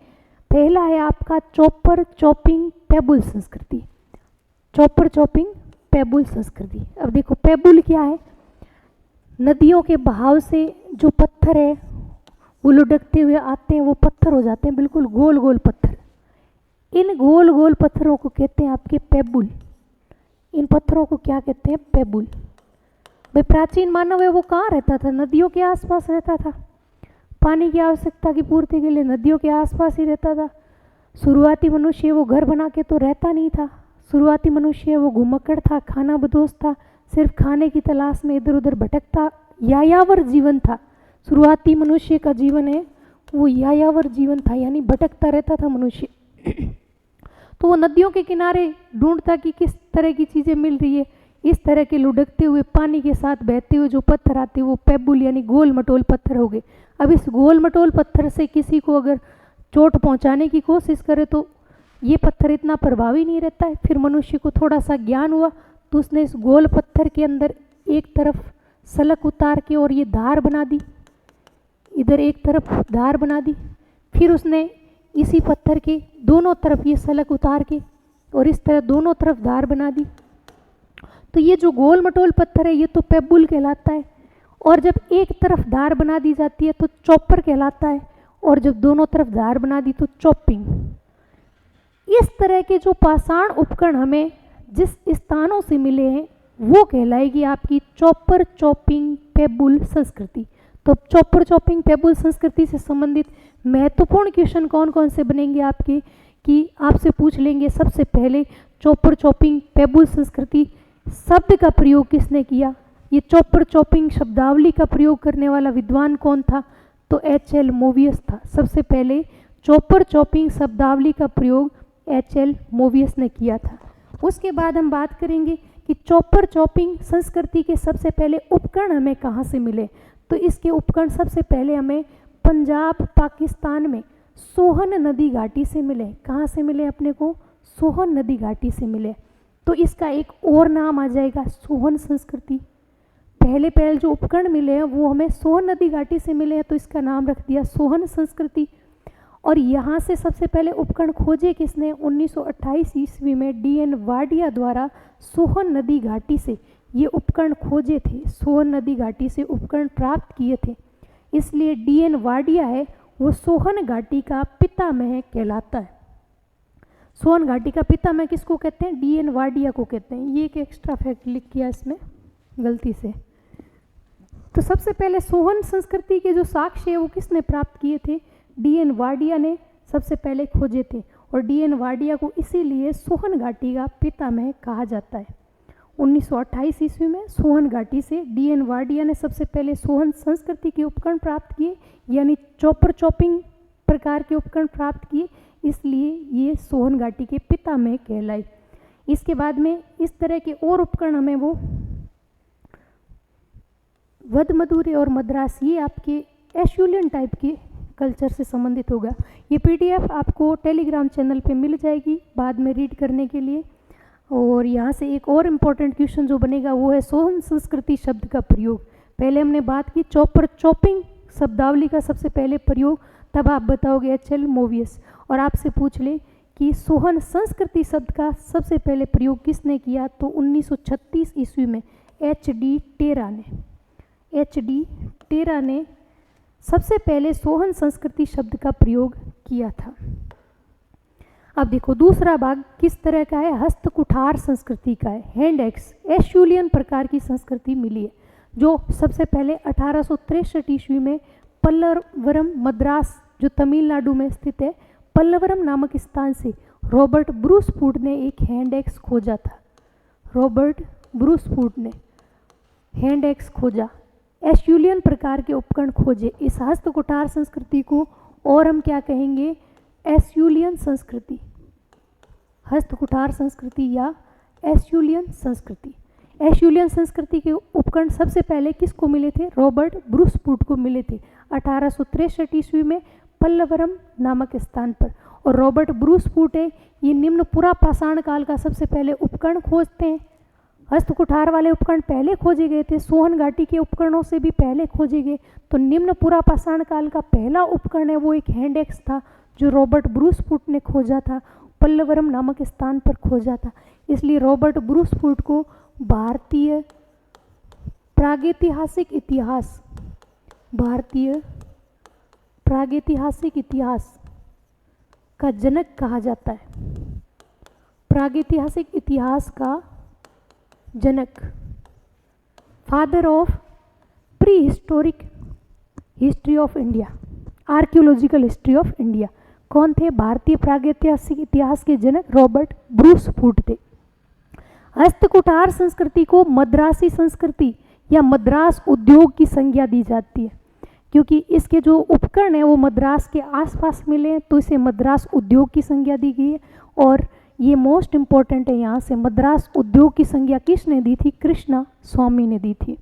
पहला है आपका चॉपर चॉपिंग पेबुल संस्कृति। चॉपर चॉपिंग पेबुल संस्कृति। अब देखो पेबुल क्या है? नदियों के बहाव से जो पत्थर है वो लुढ़कते हुए आते हैं, वो पत्थर हो जाते हैं बिल्कुल गोल गोल पत्थर। इन गोल गोल पत्थरों को कहते हैं आपके पेबुल। इन पत्थरों को क्या कहते हैं? पेबुल। भाई प्राचीन मानव है वो कहाँ रहता था? नदियों के आसपास रहता था। पानी की आवश्यकता की पूर्ति के लिए नदियों के आसपास ही रहता था। शुरुआती मनुष्य वो घर बना के तो रहता नहीं था। शुरुआती मनुष्य वो घुमक्कड़ था, खाना बदोश था, सिर्फ खाने की तलाश में इधर उधर भटकता, यायावर जीवन था। शुरुआती मनुष्य का जीवन है वो यायावर जीवन था, यानी भटकता रहता था मनुष्य। तो वो नदियों के किनारे ढूंढता कि किस तरह की चीज़ें मिल रही है। इस तरह के लुढ़कते हुए पानी के साथ बहते हुए जो पत्थर आते हैं वो पेबुल यानी गोल मटोल पत्थर हो गए। अब इस गोल मटोल पत्थर से किसी को अगर चोट पहुंचाने की कोशिश करे तो ये पत्थर इतना प्रभावी नहीं रहता है। फिर मनुष्य को थोड़ा सा ज्ञान हुआ तो उसने इस गोल पत्थर के अंदर एक तरफ सलक उतार के और ये धार बना दी, इधर एक तरफ धार बना दी। फिर उसने इसी पत्थर के दोनों तरफ ये सलक उतार के और इस तरह दोनों तरफ धार बना दी। तो ये जो गोल मटोल पत्थर है ये तो पेबुल कहलाता है। और जब एक तरफ धार बना दी जाती है तो चॉपर कहलाता है। और जब दोनों तरफ धार बना दी तो चॉपिंग। इस तरह के जो पाषाण उपकरण हमें जिस स्थानों से मिले हैं वो कहलाएगी आपकी चॉपर चॉपिंग पेबुल संस्कृति। तो चॉपर चॉपिंग पेबुल संस्कृति से संबंधित महत्वपूर्ण क्वेश्चन कौन कौन से बनेंगे आपके, कि आपसे पूछ लेंगे सबसे पहले चॉपर चॉपिंग पेबुल संस्कृति शब्द का प्रयोग किसने किया। ये चॉपर चॉपिंग शब्दावली का प्रयोग करने वाला विद्वान कौन था? तो H.L. मोवियस था। सबसे पहले चॉपर चॉपिंग शब्दावली का प्रयोग H.L. मोवियस ने किया था। उसके बाद हम बात करेंगे कि चॉपर चॉपिंग संस्कृति के सबसे पहले उपकरण हमें कहाँ से मिले। तो इसके उपकरण सबसे पहले हमें पंजाब पाकिस्तान में सोहन नदी घाटी से मिले। कहाँ से मिले अपने को? सोहन नदी घाटी से मिले। तो इसका एक और नाम आ जाएगा सोहन संस्कृति। पहले जो उपकरण मिले हैं वो हमें सोहन नदी घाटी से मिले हैं तो इसका नाम रख दिया सोहन संस्कृति। और यहाँ से सबसे पहले उपकरण खोजे किसने? 1928 ईस्वी में D.N. वाडिया द्वारा सोहन नदी घाटी से ये उपकरण खोजे थे। सोहन नदी घाटी से उपकरण प्राप्त किए थे, इसलिए D.N. वाडिया है वो सोहन घाटी का पितामह कहलाता है। सोहन घाटी का पितामह किसको कहते हैं? D.N. वाडिया को कहते हैं। ये एक एक्स्ट्रा फैक्ट लिख किया इसमें गलती से। तो सबसे पहले सोहन संस्कृति के जो साक्ष्य है वो किसने प्राप्त किए थे? D.N. वाडिया ने सबसे पहले खोजे थे। और D.N. वाडिया को इसीलिए सोहन घाटी का पितामह कहा जाता है। 1928 ईस्वी में सोहन घाटी से D.N. वाडिया ने सबसे पहले सोहन संस्कृति के उपकरण प्राप्त किए, यानी चॉपर चॉपिंग प्रकार के उपकरण प्राप्त किए, इसलिए ये सोहन घाटी के पितामह कहलाए। इसके बाद में इस तरह के और उपकरण हमें वो वधमदुरे और मद्रास, ये आपके एशुलियन टाइप के कल्चर से संबंधित होगा। ये पीडीएफ आपको टेलीग्राम चैनल पे मिल जाएगी बाद में रीड करने के लिए। और यहाँ से एक और इम्पॉर्टेंट क्वेश्चन जो बनेगा वो है सोहन संस्कृति शब्द का प्रयोग। पहले हमने बात की चॉपर चॉपिंग शब्दावली का सबसे पहले प्रयोग, तब आप बताओगे एच.एल. मोवियस। और आपसे पूछ ले कि सोहन संस्कृति शब्द का सबसे पहले प्रयोग किसने किया, तो 1936 ईस्वी में एच.डी. टेरा ने सबसे पहले सोहन संस्कृति शब्द का प्रयोग किया था। अब देखो दूसरा भाग किस तरह का है, हस्तकुठार संस्कृति का है। हैंड एक्स एशुलियन प्रकार की संस्कृति मिली है, जो सबसे पहले 1863 ईस्वी में पल्लवरम मद्रास, जो तमिलनाडु में स्थित है, पल्लवरम नामक स्थान से रॉबर्ट ब्रूसफूट ने एक हैंड एक्स खोजा था। रॉबर्ट ब्रूसफूट ने हैंड एक्स खोजा, एशुलियन प्रकार के उपकरण खोजे। इस हस्तकुठार संस्कृति को और हम क्या कहेंगे, एशुलियन संस्कृति, हस्तकुठार संस्कृति या एशुलियन संस्कृति। एशुलियन संस्कृति के उपकरण सबसे पहले किसको मिले थे, रॉबर्ट ब्रूसफूट को मिले थे 1863 ईस्वी में पल्लवरम नामक स्थान पर। और रॉबर्ट ब्रूसफूट है, ये निम्न पुरा पाषाण काल का सबसे पहले उपकरण खोजते हैं। हस्तकुठार वाले उपकरण पहले खोजे गए थे, सोहन घाटी के उपकरणों से भी पहले खोजे गए। तो निम्न पुरा पाषाण काल का पहला उपकरण है वो एक हैंड एक्स था, जो रॉबर्ट ब्रूसफूट ने खोजा था, पल्लवरम नामक स्थान पर खोजा था। इसलिए रॉबर्ट ब्रूसफूट को भारतीय प्रागैतिहासिक इतिहास, भारतीय प्रागैतिहासिक इतिहास का जनक कहा जाता है। प्रागैतिहासिक इतिहास का जनक, father of prehistoric history of India, archaeological history of India, कौन थे, भारतीय प्रागैतिहासिक इतिहास के जनक रॉबर्ट ब्रूसफूट थे। हस्तकुठार संस्कृति को मद्रासी संस्कृति या मद्रास उद्योग की संज्ञा दी जाती है, क्योंकि इसके जो उपकरण हैं वो मद्रास के आसपास मिले हैं, तो इसे मद्रास उद्योग की संज्ञा दी गई है। और ये मोस्ट इम्पॉर्टेंट है, यहाँ से मद्रास उद्योग की संज्ञा किसने दी थी, कृष्णा स्वामी ने दी थी।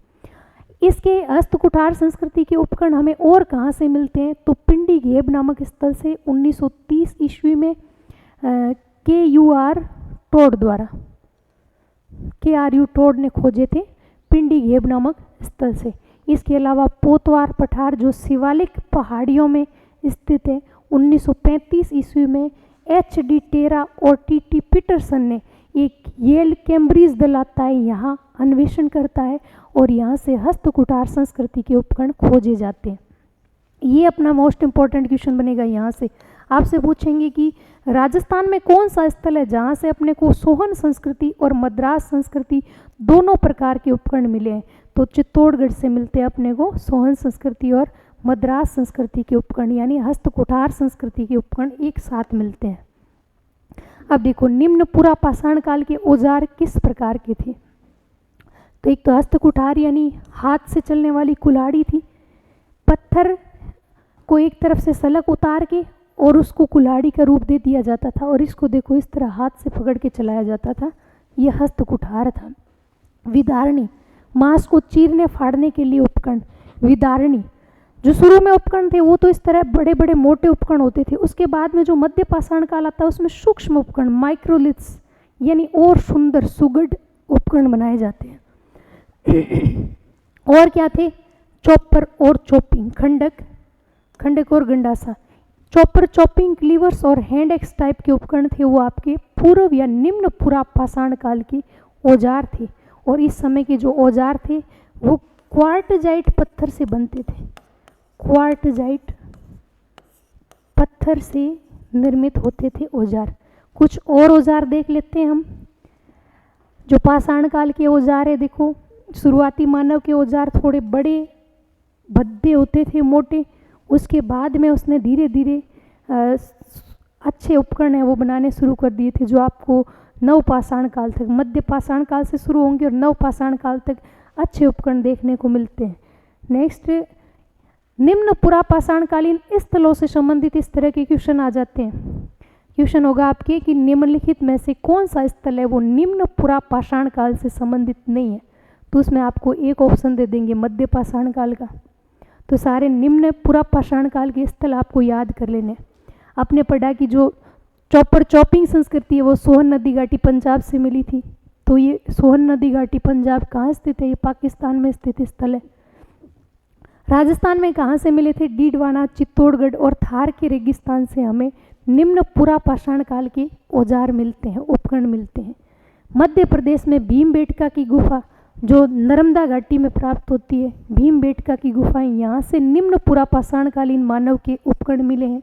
इसके हस्तकुठार संस्कृति के उपकरण हमें और कहाँ से मिलते हैं, तो पिंडी घेब नामक स्थल से 1930 ईस्वी में KRU टोड ने खोजे थे पिंडी घेब नामक स्थल से। इसके अलावा पोतवार पठार जो शिवालिक पहाड़ियों में स्थित है, 1935 ईस्वी में एच.डी. टेरा और टी.टी. पीटरसन ने एक येल कैम्ब्रिज दल आता है, यहाँ अन्वेषण करता है और यहाँ से हस्तकुठार संस्कृति के उपकरण खोजे जाते हैं। ये अपना मोस्ट इम्पॉर्टेंट क्वेश्चन बनेगा। यहाँ से आपसे पूछेंगे कि राजस्थान में कौन सा स्थल है जहाँ से अपने को सोहन संस्कृति और मद्रास संस्कृति दोनों प्रकार के उपकरण मिले हैं, तो चित्तौड़गढ़ से मिलते हैं अपने को सोहन संस्कृति और मद्रास संस्कृति के उपकरण, यानी हस्तकुठार संस्कृति के उपकरण एक साथ मिलते हैं। अब देखो निम्न पुरा पाषाण काल के औजार किस प्रकार के थे, तो एक तो हस्तकुठार यानी हाथ से चलने वाली कुल्हाड़ी थी, पत्थर को एक तरफ से सलक उतार के और उसको कुल्हाड़ी का रूप दे दिया जाता था और इसको देखो इस तरह हाथ से पकड़ के चलाया जाता था, यह हस्तकुठार था। विदारणी मांस को चीरने फाड़ने के लिए उपकरण, विदारणी जो शुरू में उपकरण थे वो तो इस तरह बड़े बड़े मोटे उपकरण होते थे, उसके बाद में जो मध्य पाषाण काल आता है उसमें सूक्ष्म उपकरण माइक्रोलिथ्स यानी और सुंदर सुगढ़ उपकरण बनाए जाते हैं। और क्या थे, चॉपर और चॉपिंग, खंडक और गंडासा। चॉपर चॉपिंग क्लीवर्स और हैंड एक्स टाइप के उपकरण थे वो आपके पूर्व या निम्न पुरा पाषाण काल के औजार थे। और इस समय के जो औजार थे वो क्वार्टजाइट पत्थर से बनते थे, क्वार्टजाइट पत्थर से निर्मित होते थे औजार। कुछ और औजार देख लेते हैं हम, जो पाषाण काल के औजार है। देखो शुरुआती मानव के औजार थोड़े बड़े भद्दे होते थे, मोटे, उसके बाद में उसने धीरे धीरे अच्छे उपकरण है वो बनाने शुरू कर दिए थे, जो आपको नव पाषाण काल तक, मध्य पाषाण काल से शुरू होंगे और नव पाषाण काल तक अच्छे उपकरण देखने को मिलते हैं। नेक्स्ट निम्न पुरापाषाणकालीन स्थलों से संबंधित इस तरह के क्वेश्चन आ जाते हैं। क्वेश्चन होगा आपके कि निम्नलिखित में से कौन सा स्थल है वो निम्न पुरापाषाण काल से संबंधित नहीं है, तो उसमें आपको एक ऑप्शन दे देंगे मध्य पाषाण काल का। तो सारे निम्न पुरापाषाण काल के स्थल आपको याद कर लेने। आपने पढ़ा कि जो चॉपर चॉपिंग संस्कृति है वो सोहन नदी घाटी पंजाब से मिली थी। तो ये सोहन नदी घाटी पंजाब कहाँ स्थित है? ये पाकिस्तान में स्थित स्थल है। राजस्थान में कहाँ से मिले थे? डीडवाना, चित्तौड़गढ़ और थार के रेगिस्तान से हमें निम्न पुरापाषाण काल के औजार मिलते हैं, उपकरण मिलते हैं। मध्य प्रदेश में भीमबेटका की गुफा जो नर्मदा घाटी में प्राप्त होती है, भीमबेटका की गुफाएं, यहाँ से निम्न पुरापाषाणकालीन मानव के उपकरण मिले हैं।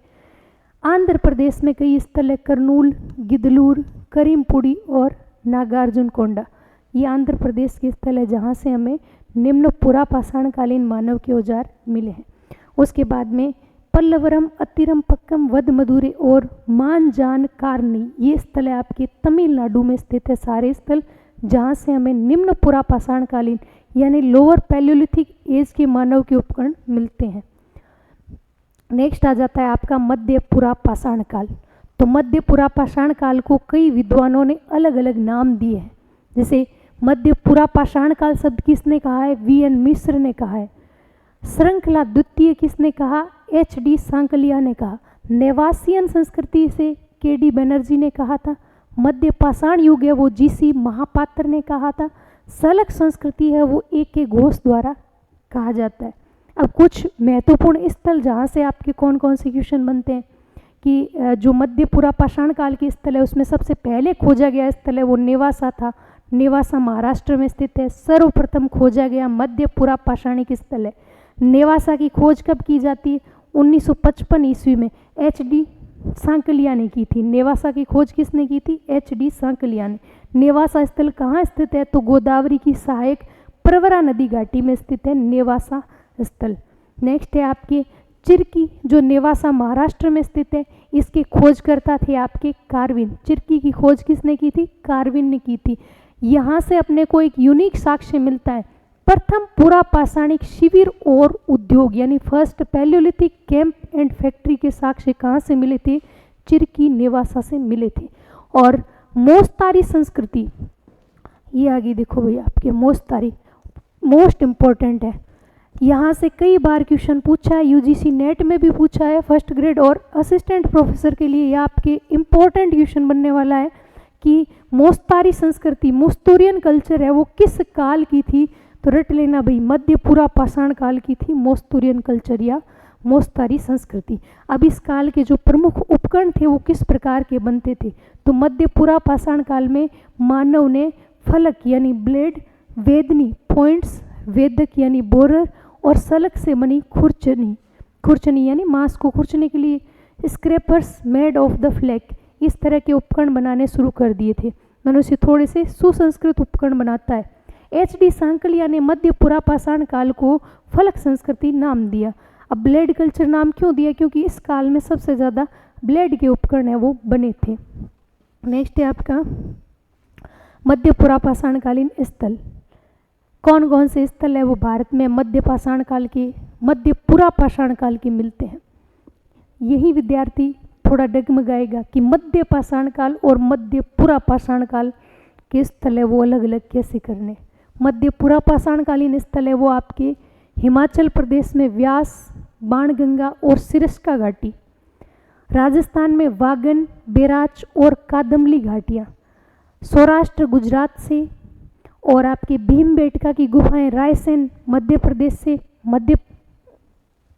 आंध्र प्रदेश में कई स्थल है, करनूल, गिदलूर, करीमपुड़ी और नागार्जुन कोंडा। ये आंध्र प्रदेश के स्थल है जहाँ से हमें निम्न पुरापाषाणकालीन मानव के औजार मिले हैं। उसके बाद में पल्लवरम, अतिरम पक्कम, वदमदुरे और मानजान कारनी, ये स्थल है आपके तमिलनाडु में स्थित है। सारे स्थल जहाँ से हमें निम्न पुरापाषाणकालीन यानी लोअर पैलियोलिथिक एज के मानव के उपकरण मिलते हैं। नेक्स्ट आ जाता है आपका मध्य पुरापाषाण काल। तो मध्य पुरापाषाण काल को कई विद्वानों ने अलग अलग नाम दिए हैं। जैसे मध्य पुरापाषाण काल शब्द किसने कहा है? वी.एन. मिश्र ने कहा है। श्रृंखला द्वितीय किसने कहा? H.D. सांकलिया ने कहा। नेवासियन संस्कृति से के.डी. बनर्जी ने कहा था। मध्य पाषाण युग है वो जी.सी. महापात्र ने कहा था। सलक संस्कृति है वो A.K. घोष द्वारा कहा जाता है। अब कुछ महत्वपूर्ण स्थल जहाँ से आपके कौन कौन से क्वेश्चन बनते हैं कि जो मध्य पुरापाषाण काल के स्थल है उसमें सबसे पहले खोजा गया स्थल है वो नेवासा था। नेवासा महाराष्ट्र में स्थित है। सर्वप्रथम खोजा गया मध्य पुरापाषाणिक स्थल है। नेवासा की खोज कब की जाती है? 1955 ईस्वी में H.D. सांकलिया ने की थी। नेवासा की खोज किसने की थी? H.D. सांकलिया ने। नेवासा स्थल कहाँ स्थित है? तो गोदावरी की सहायक प्रवरा नदी घाटी में स्थित है नेवासा स्थल। नेक्स्ट है आपके चिरकी जो नेवासा महाराष्ट्र में स्थित है। इसके खोजकर्ता थे आपके कार्विन। चिरकी की खोज किसने की थी? कार्विन ने की थी। यहाँ से अपने को एक यूनिक साक्ष्य मिलता है। प्रथम पुरापाषाणिक शिविर और उद्योग यानी first Palaeolithic camp and factory के साक्ष्य कहाँ से मिले थे? चिरकी नेवासा से मिले थे। और मोस्तारी संस्कृति, ये आगे देखो भैया आपके मोस्तारी मोस्ट इम्पोर्टेंट है। यहाँ से कई बार क्वेश्चन पूछा है, यूजीसी नेट में भी पूछा है फर्स्ट ग्रेड और असिस्टेंट प्रोफेसर के लिए। यह आपके इम्पोर्टेंट क्वेश्चन बनने वाला है कि मोस्तारी संस्कृति, मोस्तूरियन कल्चर है वो किस काल की थी? तो रट लेना भाई, मध्य पुरापाषाण काल की थी मोस्तूरियन कल्चर या मोस्तारी संस्कृति। अब इस काल के जो प्रमुख उपकरण थे वो किस प्रकार के बनते थे? तो मध्य पुरापाषाण काल में मानव ने फलक यानी ब्लेड, वेदनी पॉइंट्स, वेदक यानी बोरर और सलक से बनी खुरचनी, खुरचनी यानी मांस को खुरचने के लिए स्क्रैपर्स मेड ऑफ द फ्लैक, इस तरह के उपकरण बनाने शुरू कर दिए थे। मनुष्य थोड़े से सुसंस्कृत उपकरण बनाता है। H.D. सांकलिया ने मध्य पुरापाषाण काल को फलक संस्कृति नाम दिया। अब ब्लेड कल्चर नाम क्यों दिया? क्योंकि इस काल में सबसे ज़्यादा ब्लेड के उपकरण है वो बने थे। नेक्स्ट है आपका मध्य पुरापाषाण कालीन स्थल। कौन कौन से स्थल है वो भारत में मध्य पाषाण काल के, मध्य पुरापाषाण काल के मिलते हैं? यही विद्यार्थी थोड़ा डगमगाएगा कि मध्य पाषाण काल और मध्य पुरापाषाण काल के स्थल है वो अलग अलग कैसे करने। मध्य पुरापाषाण कालीन स्थल है वो आपके हिमाचल प्रदेश में व्यास, बाणगंगा और सिरस्का घाटी, राजस्थान में वागन, बेराच और कादम्बली घाटियाँ, सौराष्ट्र गुजरात से, और आपके भीमबेटका की गुफाएं रायसेन मध्य प्रदेश से मध्य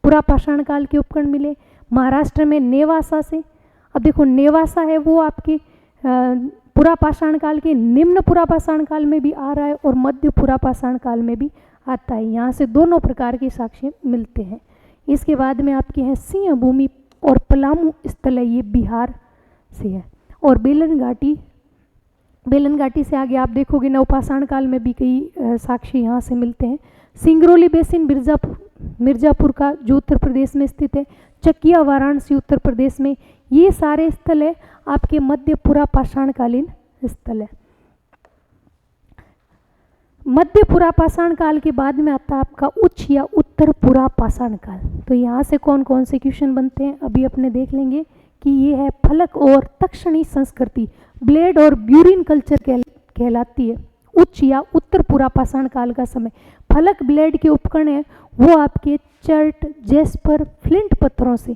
पुरापाषाण काल के उपकरण मिले। महाराष्ट्र में नेवासा से। अब देखो नेवासा है वो आपके पुरापाषाण काल के निम्न पुरापाषाण काल में भी आ रहा है और मध्य पुरापाषाण काल में भी आता है। यहाँ से दोनों प्रकार के साक्ष्य मिलते हैं। इसके बाद में आपके हैं सिंह भूमि और पलामू स्थल है, ये बिहार से है। और बेलन घाटी, बेलन घाटी से आगे आप देखोगे नवपाषाण काल में भी कई साक्ष्य यहाँ से मिलते हैं। सिंगरौली बेसिन मिर्जापुर का जो उत्तर प्रदेश में स्थित है, चकिया वाराणसी उत्तर प्रदेश में, ये सारे स्थल है आपके मध्य पुरापाषाण कालीन स्थल है। मध्य पुरापाषाण काल के बाद में आता है आपका उच्च या उत्तर पुरापाषाण काल। तो यहाँ से कौन कौन से क्वेश्चन बनते हैं अभी अपने देख लेंगे कि ये है फलक और तक्षणी संस्कृति, ब्लेड और ब्यूरिन कल्चर कहलाती है उच्च या उत्तर पुरापाषाण काल का समय। फलक ब्लेड के उपकरण है वो आपके चर्ट, जेस्पर, फ्लिंट पत्थरों से,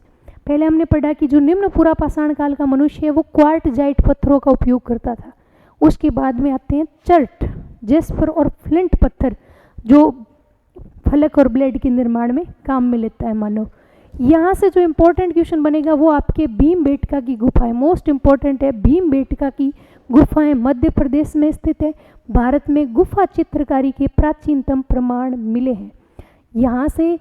पहले हमने पढ़ा कि जो निम्न पुरापाषाण काल का मनुष्य है वो क्वार्टजाइट पत्थरों का उपयोग करता था। उसके बाद में आते हैं चर्ट, जेस्पर और फ्लिंट पत्थर जो फलक और ब्लेड के निर्माण में काम में लेता है मानव। यहाँ से जो इम्पोर्टेंट क्वेश्चन बनेगा वो आपके भीमबेटका की गुफाएं, मोस्ट इम्पोर्टेंट है। भीमबेटका की गुफाएं मध्य प्रदेश में स्थित है। भारत में गुफा चित्रकारी के प्राचीनतम प्रमाण मिले हैं। यहाँ से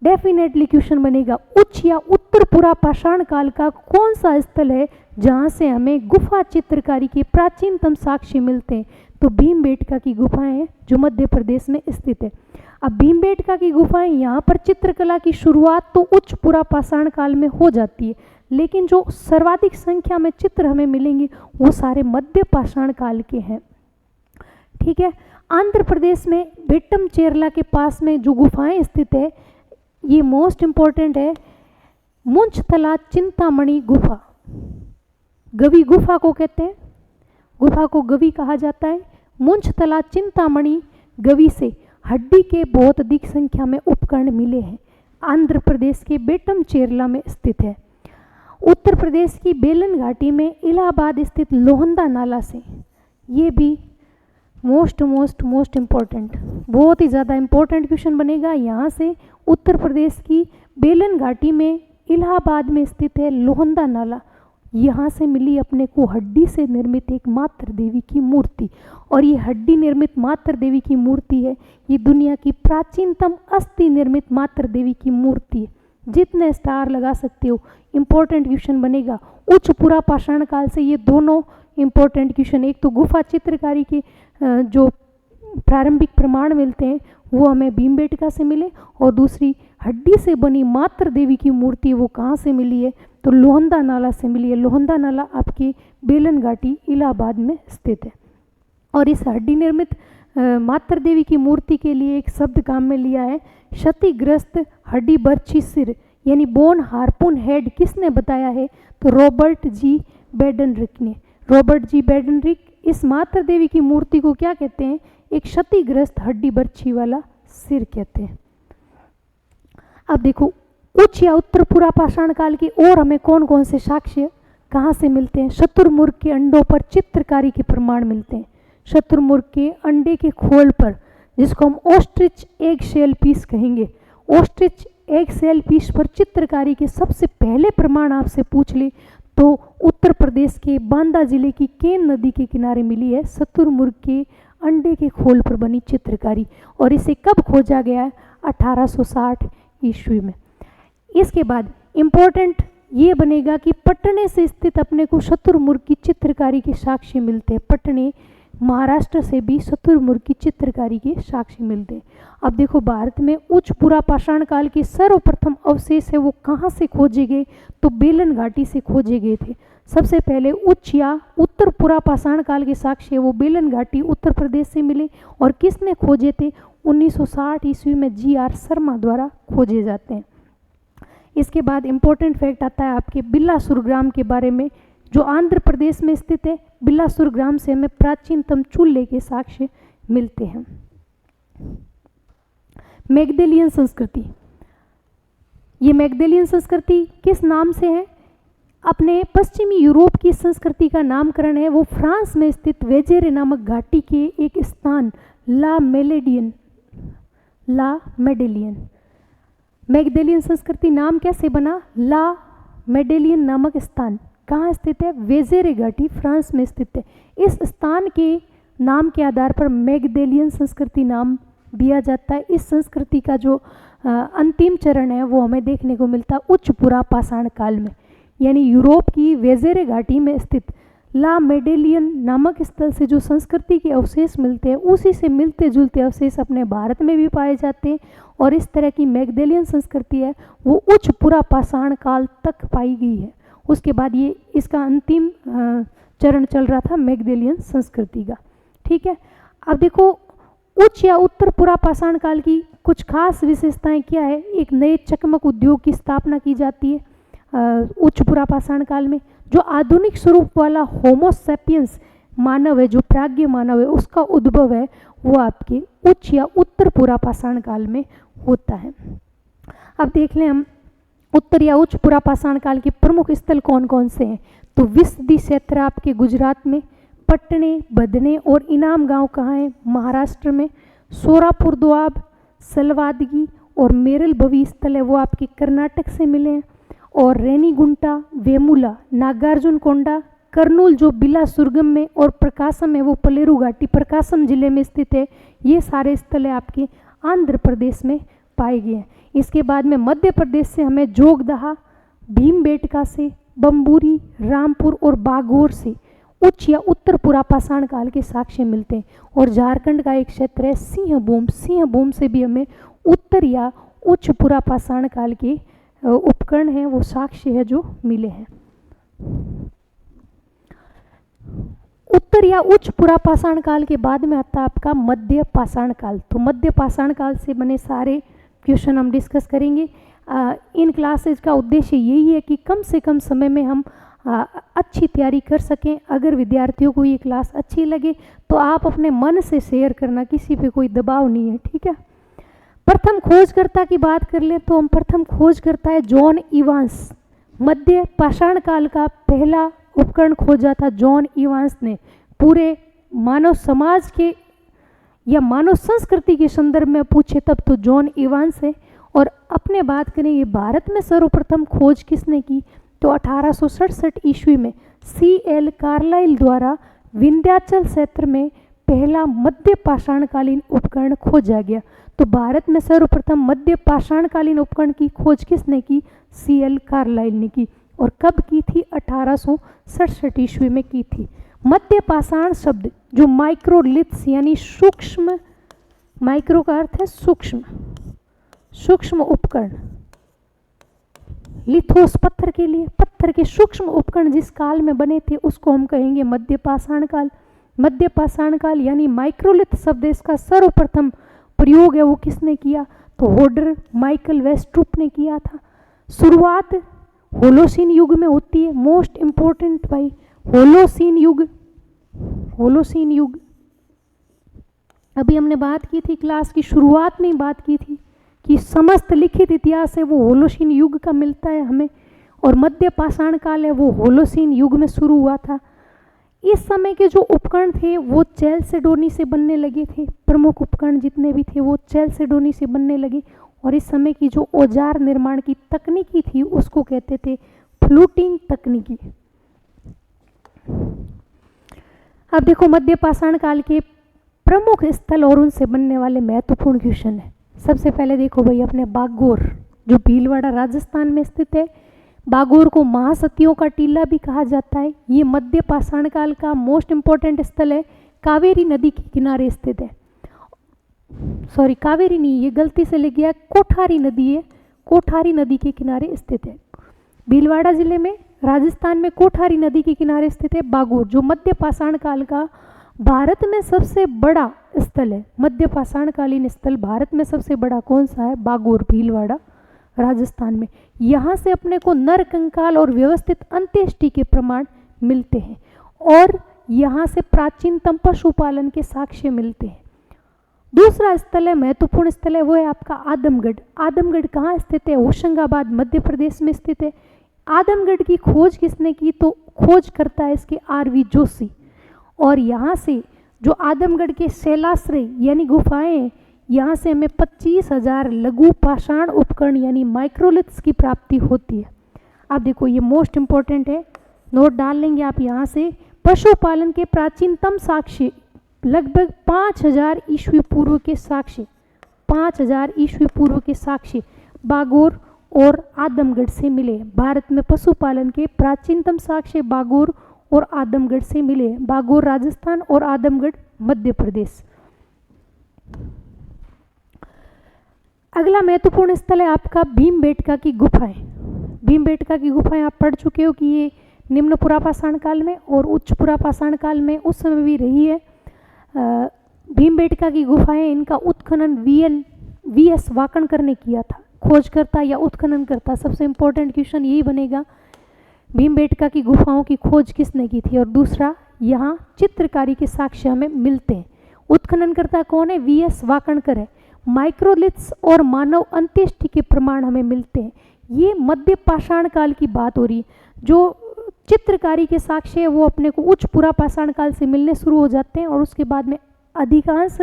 डेफिनेटली क्वेश्चन बनेगा उच्च या उत्तर पुरापाषाण काल का कौन सा स्थल है जहाँ से हमें गुफा चित्रकारी के प्राचीनतम साक्ष्य मिलते हैं। तो भीमबेटका की गुफाएं हैं जो मध्य प्रदेश में स्थित है। अब भीमबेटका की गुफाएं, यहाँ पर चित्रकला की शुरुआत तो उच्च पुरापाषाण काल में हो जाती है, लेकिन जो सर्वाधिक संख्या में चित्र हमें मिलेंगे वो सारे मध्य पाषाण काल के हैं। ठीक है। आंध्र प्रदेश में बेट्टमचेरला के पास में जो गुफाएं स्थित है ये मोस्ट इम्पोर्टेंट है। मुंचतला चिंतामणि गुफा, गवी गुफा को कहते हैं, गुफा को गवी कहा जाता है। मुंचतला चिंतामणि गवी से हड्डी के बहुत अधिक संख्या में उपकरण मिले हैं। आंध्र प्रदेश के बेट्टमचेरला में स्थित है। उत्तर प्रदेश की बेलन घाटी में इलाहाबाद स्थित लोहंदा नाला से, ये भी मोस्ट इम्पोर्टेंट, बहुत ही ज़्यादा इम्पोर्टेंट क्वेश्चन बनेगा। यहाँ से उत्तर प्रदेश की बेलन घाटी में इलाहाबाद में स्थित है लोहंदा नाला, यहाँ से मिली अपने को हड्डी से निर्मित एक मातृ देवी की मूर्ति। और ये हड्डी निर्मित मातृ देवी की मूर्ति है, ये दुनिया की प्राचीनतम अस्थि निर्मित मातृ देवी की मूर्ति है। जितने स्टार लगा सकते हो, इम्पोर्टेंट क्वेश्चन बनेगा। उच्च पुरापाषाण काल से ये दोनों इम्पोर्टेंट क्वेश्चन, एक तो गुफा चित्रकारी के जो प्रारंभिक प्रमाण मिलते हैं वो हमें भीमबेटका से मिले, और दूसरी हड्डी से बनी मातृ देवी की मूर्ति वो कहाँ से मिली है, तो लोहंदा नाला से मिली है। लोहंदा नाला आपकी बेलन घाटी इलाहाबाद में स्थित है। और इस हड्डी निर्मित मातृ देवी की मूर्ति के लिए एक शब्द काम में लिया है, क्षतिग्रस्त हड्डी बर्छी सिर, यानी बोन हार्पून हेड। किसने बताया है, तो रॉबर्ट जी बेडनरिक ने। रॉबर्ट जी बेडनरिक इस मातृ देवी की मूर्ति को क्या कहते हैं, एक क्षतिग्रस्त हड्डी बर्छी वाला सिर कहते हैं। अब देखो उच्च या उत्तर पुरापाषाण काल की और हमें कौन कौन से साक्ष्य कहाँ से मिलते हैं। शुतुरमुर्ग के अंडों पर चित्रकारी के प्रमाण मिलते हैं। शुतुरमुर्ग के अंडे के खोल पर, जिसको हम ऑस्ट्रिच एग शेल पीस कहेंगे, ऑस्ट्रिच एग शेल पीस पर चित्रकारी के सबसे पहले प्रमाण आपसे पूछ ले तो उत्तर प्रदेश के बांदा जिले की केन नदी के किनारे मिली है शुतुरमुर्ग के अंडे के खोल पर बनी चित्रकारी। और इसे कब खोजा गया है, 1860 ईस्वी में। इसके बाद इम्पोर्टेंट ये बनेगा कि पटने से स्थित अपने को शुतुरमुर्ग की चित्रकारी के साक्ष्य मिलते हैं। पटने महाराष्ट्र से भी शुतुरमुर्ग की चित्रकारी के साक्ष्य मिलते हैं। अब देखो भारत में उच्च पुरापाषाण काल के सर्वप्रथम अवशेष है वो कहाँ से खोजे गए, तो बेलन घाटी से खोजे गए थे। सबसे पहले उच्च या उत्तर पुरापाषाण काल के साक्ष्य वो बेलन घाटी उत्तर प्रदेश से मिले, और किसने खोजे थे, 1960 ईस्वी में GR शर्मा द्वारा खोजे जाते हैं। इसके बाद इम्पोर्टेंट फैक्ट आता है आपके बिलासुर ग्राम के बारे में, जो आंध्र प्रदेश में स्थित है। बिलासुर ग्राम से हमें प्राचीनतम चूल्हे के साक्ष्य मिलते हैं। मैगदेलियन संस्कृति, ये मैगदेलियन संस्कृति किस नाम से है, अपने पश्चिमी यूरोप की संस्कृति का नामकरण है वो फ्रांस में स्थित वेजेरे नामक घाटी के एक स्थान ला मेडेलियन। मैगदेलियन संस्कृति नाम कैसे बना, ला मेडेलियन नामक स्थान कहाँ स्थित है, वेजेरे घाटी फ्रांस में स्थित है। इस स्थान के नाम के आधार पर मैगदेलियन संस्कृति नाम दिया जाता है। इस संस्कृति का जो अंतिम चरण है वो हमें देखने को मिलता है उच्च पुरापाषाण काल में, यानी यूरोप की वेजेरे घाटी में स्थित ला मेडेलियन नामक स्थल से जो संस्कृति के अवशेष मिलते हैं उसी से मिलते जुलते अवशेष अपने भारत में भी पाए जाते हैं। और इस तरह की मैगदेलियन संस्कृति है वो उच्च पुरापाषाण काल तक पाई गई है। उसके बाद ये इसका अंतिम चरण चल रहा था मैगदेलियन संस्कृति का। ठीक है। अब देखो उच्च या उत्तर पुरापाषाण काल की कुछ खास विशेषताएं क्या है? एक नए चकमक उद्योग की स्थापना की जाती है उच्च पुरापाषाण काल में। जो आधुनिक स्वरूप वाला होमोसेपियंस मानव है, जो प्राज्ञ मानव है, उसका उद्भव है वो आपके उच्च या उत्तर पुरापाषाण काल में होता है। अब देख लें हम उत्तर या उच्च पुरापाषाण काल के प्रमुख स्थल कौन कौन से हैं। तो विसदी क्षेत्र आपके गुजरात में, पटने, बदने और इनाम गांव कहाँ हैं? महाराष्ट्र में। सोरापुर दोआब, सलवादगी और मेरल भवी स्थल है वो आपके कर्नाटक से मिले हैं। और रेनीगुंटा, वेमुला, नागार्जुन कोंडा, कर्नूल जो बिलासुरगम में, और प्रकाशम है वो पलेरू घाटी प्रकाशम जिले में स्थित है। ये सारे स्थल है आपके आंध्र प्रदेश में पाए गए हैं। इसके बाद में मध्य प्रदेश से हमें जोगदहा, भीमबेटका से, बम्बूरी, रामपुर और बागोर से उच्च या उत्तर पुरापाषाण काल के साक्ष्य मिलते हैं। और झारखंड का एक क्षेत्र है सिंहभूम, सिंहभूम से भी हमें उत्तर या उच्च पुरापाषाण काल के उपकरण हैं वो साक्ष्य है जो मिले हैं। उत्तर या उच्च पुरापाषाण काल के बाद में आता है आपका मध्य पाषाण काल। तो मध्य पाषाण काल से बने सारे क्वेश्चन हम डिस्कस करेंगे। इन क्लासेज का उद्देश्य यही है कि कम से कम समय में हम अच्छी तैयारी कर सकें। अगर विद्यार्थियों को ये क्लास अच्छी लगे तो आप अपने मन से शेयर करना, किसी पे कोई दबाव नहीं है, ठीक है। प्रथम खोजकर्ता की बात कर ले तो हम प्रथम खोजकर्ता है जॉन इवांस। मध्य पाषाण काल का पहला उपकरण खोजा था जॉन इवांस ने। पूरे मानव समाज के या मानव संस्कृति के संदर्भ में पूछे तब तो जॉन इवांस है। और अपने बात करें ये भारत में सर्वप्रथम खोज किसने की? तो 1867 ईस्वी में C.L. कार्लाइल द्वारा विंध्याचल क्षेत्र में पहला मध्य पाषाणकालीन उपकरण खोजा गया। तो भारत में सर्वप्रथम मध्य पाषाणकालीन उपकरण की खोज किसने की? C.L. कार्लाइल ने की। और कब की थी? 1867 ईस्वी में की थी। मध्य पाषाण शब्द जो माइक्रोलिथ्स यानी सूक्ष्म, माइक्रो का अर्थ है सूक्ष्म, सूक्ष्म उपकरण, लिथोस पत्थर के लिए, पत्थर के सूक्ष्म उपकरण जिस काल में बने थे उसको हम कहेंगे मध्य पाषाण काल। मध्य पाषाण काल यानी माइक्रोलिथ शब्द इसका सर्वप्रथम प्रयोग है वो किसने किया? तो होडर माइकल वेस्ट्रूप ने किया था। शुरुआत होलोसीन युग में होती है। मोस्ट इंपॉर्टेंट भाई होलोसीन युग, होलोसीन युग अभी हमने बात की थी क्लास की शुरुआत में ही बात की थी कि समस्त लिखित इतिहास है वो होलोसीन युग का मिलता है हमें। और मध्य पाषाण काल है वो होलोसीन युग में शुरू हुआ था। इस समय के जो उपकरण थे वो चैलसेडोनी से बनने लगे थे। प्रमुख उपकरण जितने भी थे वो चैलसेडोनी से बनने लगे। और इस समय की जो औजार निर्माण की तकनीकी थी उसको कहते थे फ्लूटिंग तकनीकी। अब देखो मध्य पाषाण काल के प्रमुख स्थल और उनसे बनने वाले महत्वपूर्ण क्वेश्चन है। सबसे पहले देखो भाई अपने बागोर जो भीलवाड़ा राजस्थान में स्थित है। बागोर को महासतियों का टीला भी कहा जाता है। ये मध्य पाषाण काल का मोस्ट इंपॉर्टेंट स्थल है। कावेरी नदी के किनारे स्थित है। सॉरी कावेरी नहीं, ये गलती से लिख गया, कोठारी नदी है, कोठारी नदी के किनारे स्थित है। भीलवाड़ा जिले में राजस्थान में कोठारी नदी के किनारे स्थित है बागोर जो मध्य पाषाण काल का भारत में सबसे बड़ा स्थल है। मध्य पाषाणकालीन स्थल भारत में सबसे बड़ा कौन सा है? बागोर, भीलवाड़ा राजस्थान में। यहाँ से अपने को नर कंकाल और व्यवस्थित अंत्येष्टि के प्रमाण मिलते हैं। और यहाँ से प्राचीनतम पशुपालन के साक्ष्य मिलते हैं। दूसरा स्थल है महत्वपूर्ण स्थल है वो है आपका आदमगढ़। आदमगढ़ कहाँ स्थित है? होशंगाबाद मध्य प्रदेश में स्थित है। आदमगढ़ की खोज किसने की? तो खोज करता है इसके R.V. जोशी। और यहाँ से जो आदमगढ़ के शैलाश्रय यानी गुफाएं, यहाँ से हमें 25,000 लघु पाषाण उपकरण यानी माइक्रोलिथ्स की प्राप्ति होती है। अब देखो ये मोस्ट इंपॉर्टेंट है, नोट डाल लेंगे आप यहाँ से। पशुपालन के प्राचीनतम साक्ष्य लगभग 5,000 ईस्वी पूर्व के साक्ष्य, 5,000 ईस्वी पूर्व के साक्ष्य बागोर और आदमगढ़ से मिले। भारत में पशुपालन के प्राचीनतम साक्ष्य बागोर और आदमगढ़ से मिले। बागोर राजस्थान और आदमगढ़ मध्य प्रदेश। अगला महत्वपूर्ण स्थल है आपका भीमबेटका की गुफाएं। भीमबेटका की गुफाएं आप पढ़ चुके हो कि ये निम्न पुरापाषाण काल में और उच्च पुरापाषाण काल में उस समय भी रही है। भीमबेटका की गुफाएं, इनका उत्खनन वीएस वाकणकर ने किया था। खोजकर्ता या उत्खननकर्ता, सबसे इंपॉर्टेंट क्वेश्चन यही बनेगा, भीमबेटका की गुफाओं की खोज किसने की थी। और दूसरा, यहाँ चित्रकारी के साक्ष्य हमें मिलते हैं। उत्खननकर्ता कौन है? वीएस वाकणकर है। माइक्रोलिथ्स और मानव अंत्येष्टि के प्रमाण हमें मिलते हैं। ये मध्य पाषाण काल की बात हो रही है। जो चित्रकारी के साक्ष्य है वो अपने को उच्च पुरा पाषाण काल से मिलने शुरू हो जाते हैं और उसके बाद में अधिकांश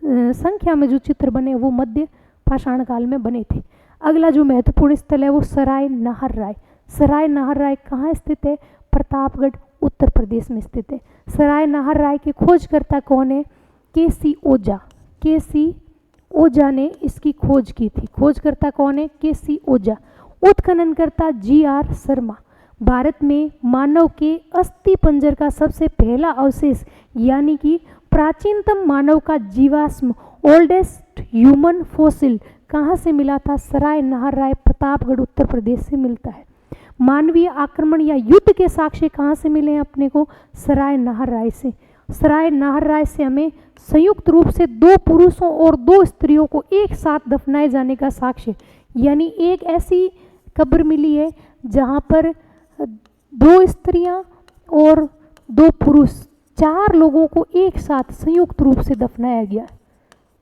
संख्या में जो चित्र बने वो मध्य पाषाण काल में बने थे। अगला जो महत्वपूर्ण स्थल है वो सराय नाहरराय। सराय नाहरराय कहाँ स्थित है? प्रतापगढ़ उत्तर प्रदेश में स्थित है। सराय नाहरराय के खोजकर्ता कौन है? केसी ओझा। केसी ओझा ने इसकी खोज की थी। खोजकर्ता कौन है? केसी ओझा। उत्खननकर्ता जीआर शर्मा। भारत में मानव के अस्थि पंजर का सबसे पहला अवशेष यानी कि प्राचीनतम मानव का जीवाश्म ओल्डेस्ट ह्यूमन फॉसिल कहाँ से मिला था? सराय नाहरराय प्रतापगढ़ उत्तर प्रदेश से मिलता है। मानवीय आक्रमण या युद्ध के साक्ष्य कहाँ से मिले हैं अपने को? सराय नाहरराय से। सराय नाहरराय से हमें संयुक्त रूप से 2 पुरुषों और 2 स्त्रियों को एक साथ दफनाए जाने का साक्ष्य, यानी एक ऐसी कब्र मिली है जहाँ पर 2 स्त्रियां और 2 पुरुष, 4 लोगों को एक साथ संयुक्त रूप से दफनाया गया।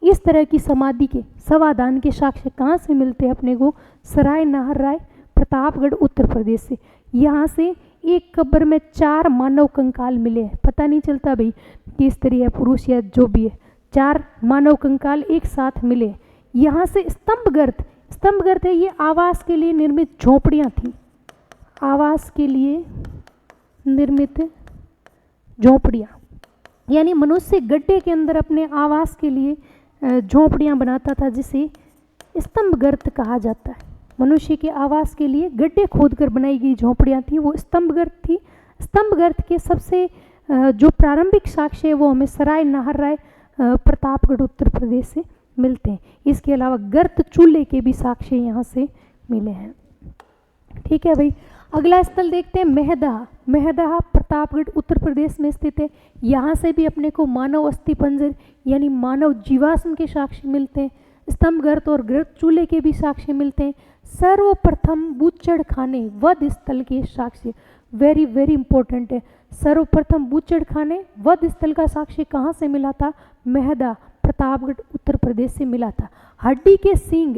इस तरह की समाधि के शवादान के साक्ष्य कहाँ से मिलते हैं अपने को? सराय नाहरराय प्रतापगढ़ उत्तर प्रदेश से। यहाँ से एक कब्र में 4 मानव कंकाल मिले हैं। पता नहीं चलता भाई कि स्त्री है पुरुष या जो भी है, 4 मानव कंकाल एक साथ मिले। यहाँ से स्तंभगर्त, स्तंभगर्त है ये आवास के लिए निर्मित झोपड़ियाँ थी। आवास के लिए निर्मित झोपड़ियाँ, यानी मनुष्य गड्ढे के अंदर अपने आवास के लिए झोपड़ियाँ बनाता था, जिसे स्तंभगर्त कहा जाता है। मनुष्य के आवास के लिए गड्ढे खोदकर बनाई गई झोपड़ियाँ थी, वो स्तंभगर्त थी। स्तंभगर्त के सबसे जो प्रारंभिक साक्ष्य है वो हमें सराय नाहरराय प्रतापगढ़ उत्तर प्रदेश से मिलते हैं। इसके अलावा गर्त चूल्हे के भी साक्ष्य यहाँ से मिले हैं। ठीक है भाई, अगला स्थल देखते हैं महदहा। महदहा प्रतापगढ़ उत्तर प्रदेश में स्थित है। यहाँ से भी अपने को मानव अस्थि पंजर यानी मानव जीवाश्म के साक्ष्य मिलते हैं। स्तंभगर्त और गर्त चूल्हे के भी साक्ष्य मिलते हैं। सर्वप्रथम बूचड़ खाने वध स्थल के साक्ष्य, वेरी वेरी इंपॉर्टेंट है। सर्वप्रथम बूचड़ खाने वध स्थल का साक्ष्य कहाँ से मिला था? महदहा प्रतापगढ़ उत्तर प्रदेश से मिला था। हड्डी के सींग,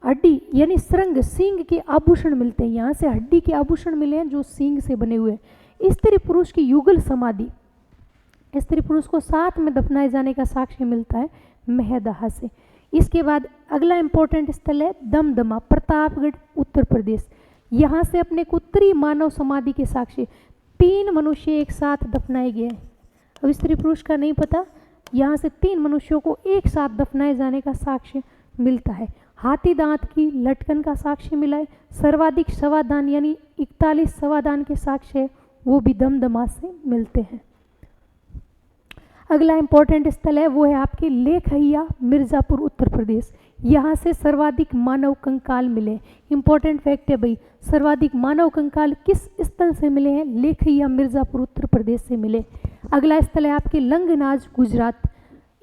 हड्डी यानी श्रृंग, सींग के आभूषण मिलते हैं। यहाँ से हड्डी के आभूषण मिले हैं जो सींग से बने हुए हैं। स्त्री पुरुष की युगल समाधि, स्त्री पुरुष को साथ में दफनाए जाने का साक्ष्य मिलता है महदहा से। इसके बाद अगला इंपॉर्टेंट स्थल है दमदमा प्रतापगढ़ उत्तर प्रदेश। यहाँ से अपने को त्रिमानव समाधि के साक्ष्य, 3 मनुष्य एक साथ दफनाए गए। अब स्त्री पुरुष का नहीं पता, यहाँ से 3 मनुष्यों को एक साथ दफनाए जाने का साक्ष्य मिलता है। हाथी दांत की लटकन का साक्ष्य मिला है। सर्वाधिक शवादान यानी 41 शवादान के साक्ष्य वो भी दमदमा से मिलते हैं। अगला इंपॉर्टेंट स्थल है वो है आपके लेखहिया मिर्ज़ापुर उत्तर प्रदेश। यहाँ से सर्वाधिक मानव कंकाल मिले। इंपॉर्टेंट फैक्ट है भाई, सर्वाधिक मानव कंकाल किस स्थल से मिले हैं? लेखहिया मिर्ज़ापुर उत्तर प्रदेश से मिले। अगला स्थल है आपके लंगनाज गुजरात।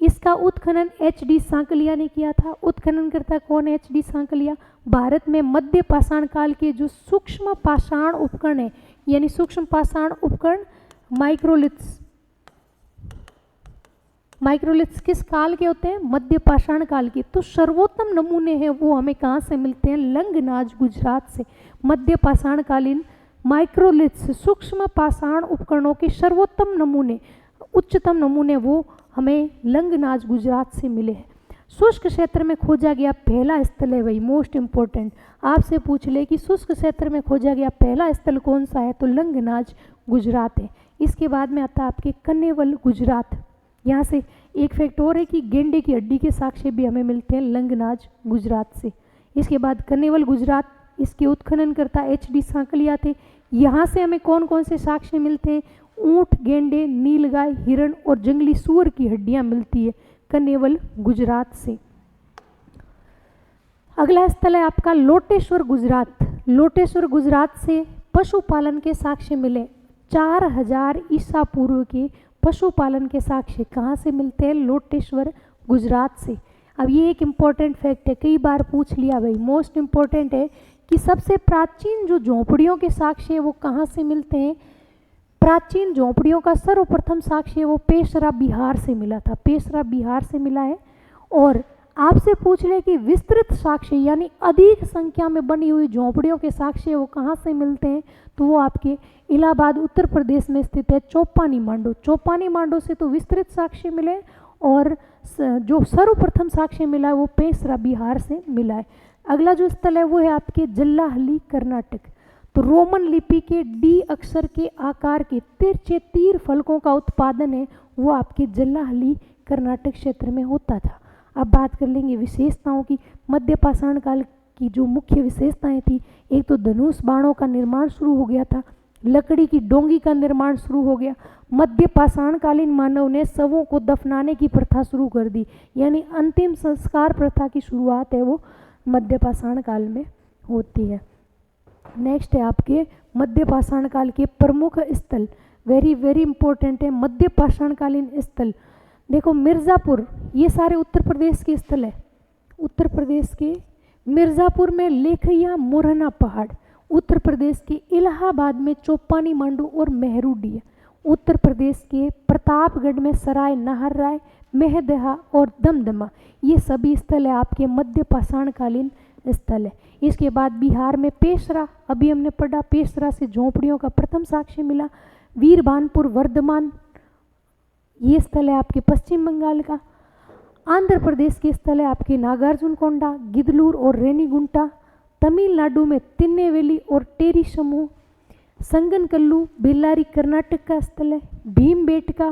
इसका उत्खनन एच.डी. सांकलिया ने किया था। उत्खननकर्ता कौन है? एच.डी. सांकलिया। भारत में मध्य पाषाण काल के जो सूक्ष्म पाषाण उपकरण है, यानी सूक्ष्म पाषाण उपकरण माइक्रोलिथ्स, माइक्रोलिथ्स किस काल के होते हैं? मध्य पाषाण काल के। तो सर्वोत्तम नमूने हैं वो हमें कहाँ से मिलते हैं? लंगनाज गुजरात से। मध्य पाषाण कालीन माइक्रोलिथ्स सूक्ष्म पाषाण उपकरणों के सर्वोत्तम नमूने, उच्चतम नमूने वो हमें लंगनाज गुजरात से मिले हैं। शुष्क क्षेत्र में खोजा गया पहला स्थल है भाई, मोस्ट इम्पोर्टेंट, आपसे पूछ ले कि शुष्क क्षेत्र में खोजा गया पहला स्थल कौन सा है? तो लंगनाज गुजरात है। इसके बाद में आता है आपके कन्नेवल गुजरात। यहाँ से एक फैक्ट और है कि गेंडे की हड्डी के साक्ष्य भी हमें मिलते हैं लंगनाज गुजरात से। इसके बाद कन्नेवल गुजरात, इसके उत्खननकर्ता एच.डी. सांकलिया थे। यहाँ से हमें कौन कौन से साक्ष्य मिलते हैं? ऊंट, गेंडे, नीलगाय, हिरण और जंगली सूअर की हड्डियाँ मिलती है कन्नेवल गुजरात से। अगला स्थल है आपका लोटेश्वर गुजरात। लोटेश्वर गुजरात से पशुपालन के साक्ष्य मिले। 4000 ईसा पूर्व के पशुपालन के साक्ष्य कहाँ से मिलते हैं? लोटेश्वर, गुजरात से। अब ये एक इम्पॉर्टेंट फैक्ट है, कई बार पूछ लिया भाई, मोस्ट इम्पॉर्टेंट है कि सबसे प्राचीन जो झोंपड़ियों के साक्ष्य है वो कहाँ से मिलते हैं? प्राचीन झोंपड़ियों का सर्वप्रथम साक्ष्य वो पेशरा बिहार से मिला था, पेशरा बिहार से मिला है। और आपसे पूछ ले कि विस्तृत साक्ष्य यानी अधिक संख्या में बनी हुई झोंपड़ियों के साक्ष्य वो कहाँ से मिलते हैं? तो वो आपके इलाहाबाद उत्तर प्रदेश में स्थित है चौपानी मांडो। चौपानी मांडो से तो विस्तृत साक्ष्य मिले और जो सर्वप्रथम साक्ष्य मिला है वो पेशरा बिहार से मिला है। अगला जो स्थल है वो है आपके जल्लाहली, कर्नाटक। तो रोमन लिपि के डी अक्षर के आकार के तिरछे तीर फलकों का उत्पादन है वो आपके जल्लाहली, कर्नाटक क्षेत्र में होता था। अब बात कर लेंगे विशेषताओं की। मध्य पाषाण काल की जो मुख्य विशेषताएं थी, एक तो धनुष बाणों का निर्माण शुरू हो गया था, लकड़ी की डोंगी का निर्माण शुरू हो गया। मध्य पाषाणकालीन मानव ने शवों को दफनाने की प्रथा शुरू कर दी, यानी अंतिम संस्कार प्रथा की शुरुआत है वो मध्य पाषाण काल में होती है। नेक्स्ट है आपके मध्य पाषाण काल के प्रमुख स्थल, वेरी वेरी इंपॉर्टेंट है मध्य पाषाणकालीन स्थल। देखो मिर्ज़ापुर, ये सारे उत्तर प्रदेश के स्थल है। उत्तर प्रदेश के मिर्ज़ापुर में लेखैया मोरहना पहाड़, उत्तर प्रदेश के इलाहाबाद में चौपानी मांडू और मेहरूडी है। उत्तर प्रदेश के प्रतापगढ़ में सराय नाहरराय, मेहदहा और दमदमा, ये सभी स्थल है आपके मध्य पाषाणकालीन स्थल है। इसके बाद बिहार में पेशरा, अभी हमने पढ़ा, पेशरा से झोंपड़ियों का प्रथम साक्ष्य मिला। वीरभानपुर, वर्धमान, ये स्थल है आपके पश्चिम बंगाल का। आंध्र प्रदेश के स्थल है आपके नागार्जुनकोंडा, गिदलूर और रेनीगुंटा। तमिलनाडु में तिन्नेवेली और टेरी समूह। संगनकल्लू, बेल्लारी कर्नाटक का स्थल है। भीमबेटका,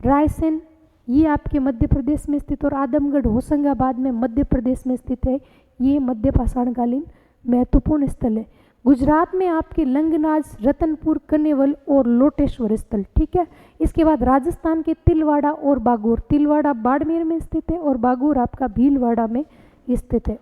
रायसेन, ये आपके मध्य प्रदेश में स्थित, और आदमगढ़ होशंगाबाद में मध्य प्रदेश में स्थित है। ये मध्य पाषाणकालीन महत्वपूर्ण स्थल है। गुजरात में आपके लंगनाज, रतनपुर, कन्नेवल और लोटेश्वर स्थल, ठीक है। इसके बाद राजस्थान के तिलवाड़ा और बागोर, तिलवाड़ा बाड़मेर में स्थित है और बागोर आपका भीलवाड़ा में स्थित है,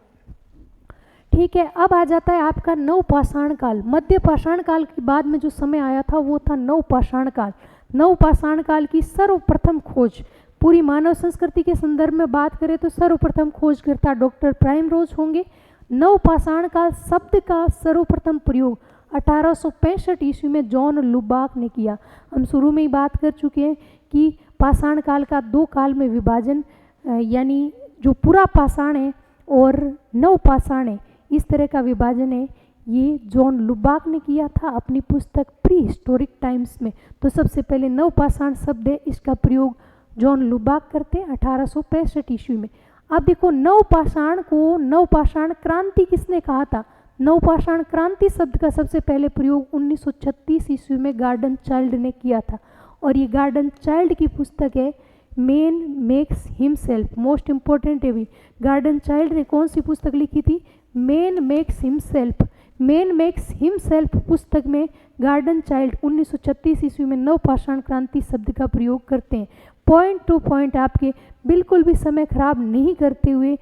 ठीक है। अब आ जाता है आपका नवपाषाण काल। मध्य पाषाण काल के बाद में जो समय आया था वो था नवपाषाण काल। नवपाषाण काल की सर्वप्रथम खोज, पूरी मानव संस्कृति के संदर्भ में बात करें तो सर्वप्रथम खोजकर्ता डॉक्टर प्राइमरोज होंगे। नवपाषाण काल शब्द का सर्वप्रथम प्रयोग 1865 ईस्वी में जॉन लुबाक ने किया। हम शुरू में ही बात कर चुके हैं कि पाषाण काल का दो काल में विभाजन, यानी जो पूरा पाषाण है और नवपाषाण है, इस तरह का विभाजन है, ये जॉन लुबाक ने किया था अपनी पुस्तक प्री हिस्टोरिक टाइम्स में। तो सबसे पहले नवपाषाण शब्द है, इसका प्रयोग जॉन लुबाक करते हैं 1865 ईस्वी में। अब देखो नवपाषाण को नवपाषाण क्रांति किसने कहा था? नवपाषाण क्रांति शब्द का सबसे पहले प्रयोग 1936 ईस्वी में गार्डन चाइल्ड ने किया था, और ये गार्डन चाइल्ड की पुस्तक है man makes himself, most important है भी। गार्डन चाइल्ड ने कौन सी पुस्तक लिखी थी? Man makes himself. Man makes himself पुस्तक में गार्डन चाइल्ड 1936 ईस्वी में नवपाषाण क्रांति शब्द का प्रयोग करते हैं। पॉइंट टू पॉइंट आपके बिल्कुल भी समय खराब नहीं करते हुए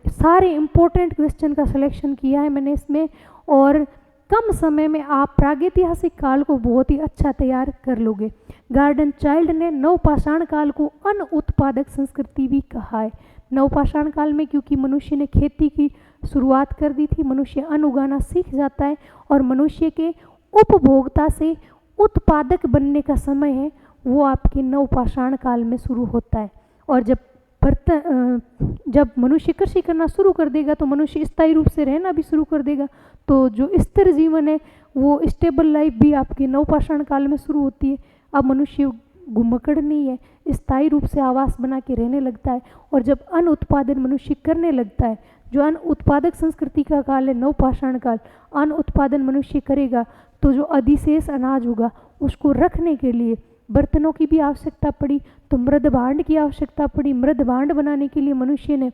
सारे इंपॉर्टेंट क्वेश्चन का सिलेक्शन किया है मैंने इसमें, और कम समय में आप प्रागैतिहासिक काल को बहुत ही अच्छा तैयार कर लोगे। गार्डन चाइल्ड ने नवपाषाण काल को अन्न उत्पादक संस्कृति भी कहा है। नवपाषाण काल में क्योंकि मनुष्य ने खेती की शुरुआत कर दी थी, मनुष्य अन्न उगाना सीख जाता है और मनुष्य के उपभोक्ता से उत्पादक बनने का समय है वो आपके नवपाषाण काल में शुरू होता है। और जब मनुष्य कृषि करना शुरू कर देगा तो मनुष्य स्थायी रूप से रहना भी शुरू कर देगा। तो जो स्थिर जीवन है वो स्टेबल लाइफ भी आपके नवपाषाण काल में शुरू होती है। अब मनुष्य घुमक्कड़ नहीं है, स्थायी रूप से आवास बना के रहने लगता है। और जब अन्न उत्पादन मनुष्य करने लगता है, जो अन्न उत्पादक संस्कृति का काल है नवपाषाण काल, अन्न उत्पादन मनुष्य करेगा तो जो अधिशेष अनाज होगा उसको रखने के लिए बर्तनों की भी आवश्यकता पड़ी, तो मृद भांड की आवश्यकता पड़ी। मृद भांड बनाने के लिए मनुष्य ने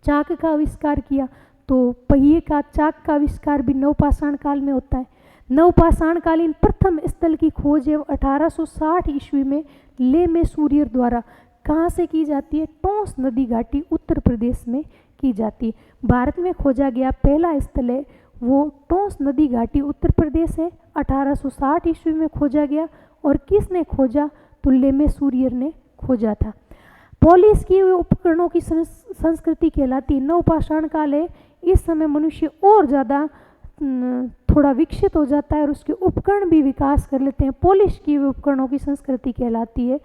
चाक का आविष्कार किया, तो पहिए का चाक का आविष्कार भी नवपाषाण काल में होता है। नवपाषाणकालीन प्रथम स्थल की खोज है 1860 ईस्वी में ले में सूर्य द्वारा कहाँ से की जाती है? टोंस नदी घाटी उत्तर प्रदेश में की जाती है। भारत में खोजा गया पहला स्थल है वो टोंस नदी घाटी उत्तर प्रदेश है, 1860 ईस्वी में खोजा गया। और किसने खोजा? तुल्य में सूर्य ने खोजा था। पॉलिश किए हुए उपकरणों की संस्कृति कहलाती नवपाषाण काल है। इस समय मनुष्य और ज़्यादा थोड़ा विकसित हो जाता है और उसके उपकरण भी विकास कर लेते हैं। पॉलिश किए हुए उपकरणों की संस्कृति कहलाती है।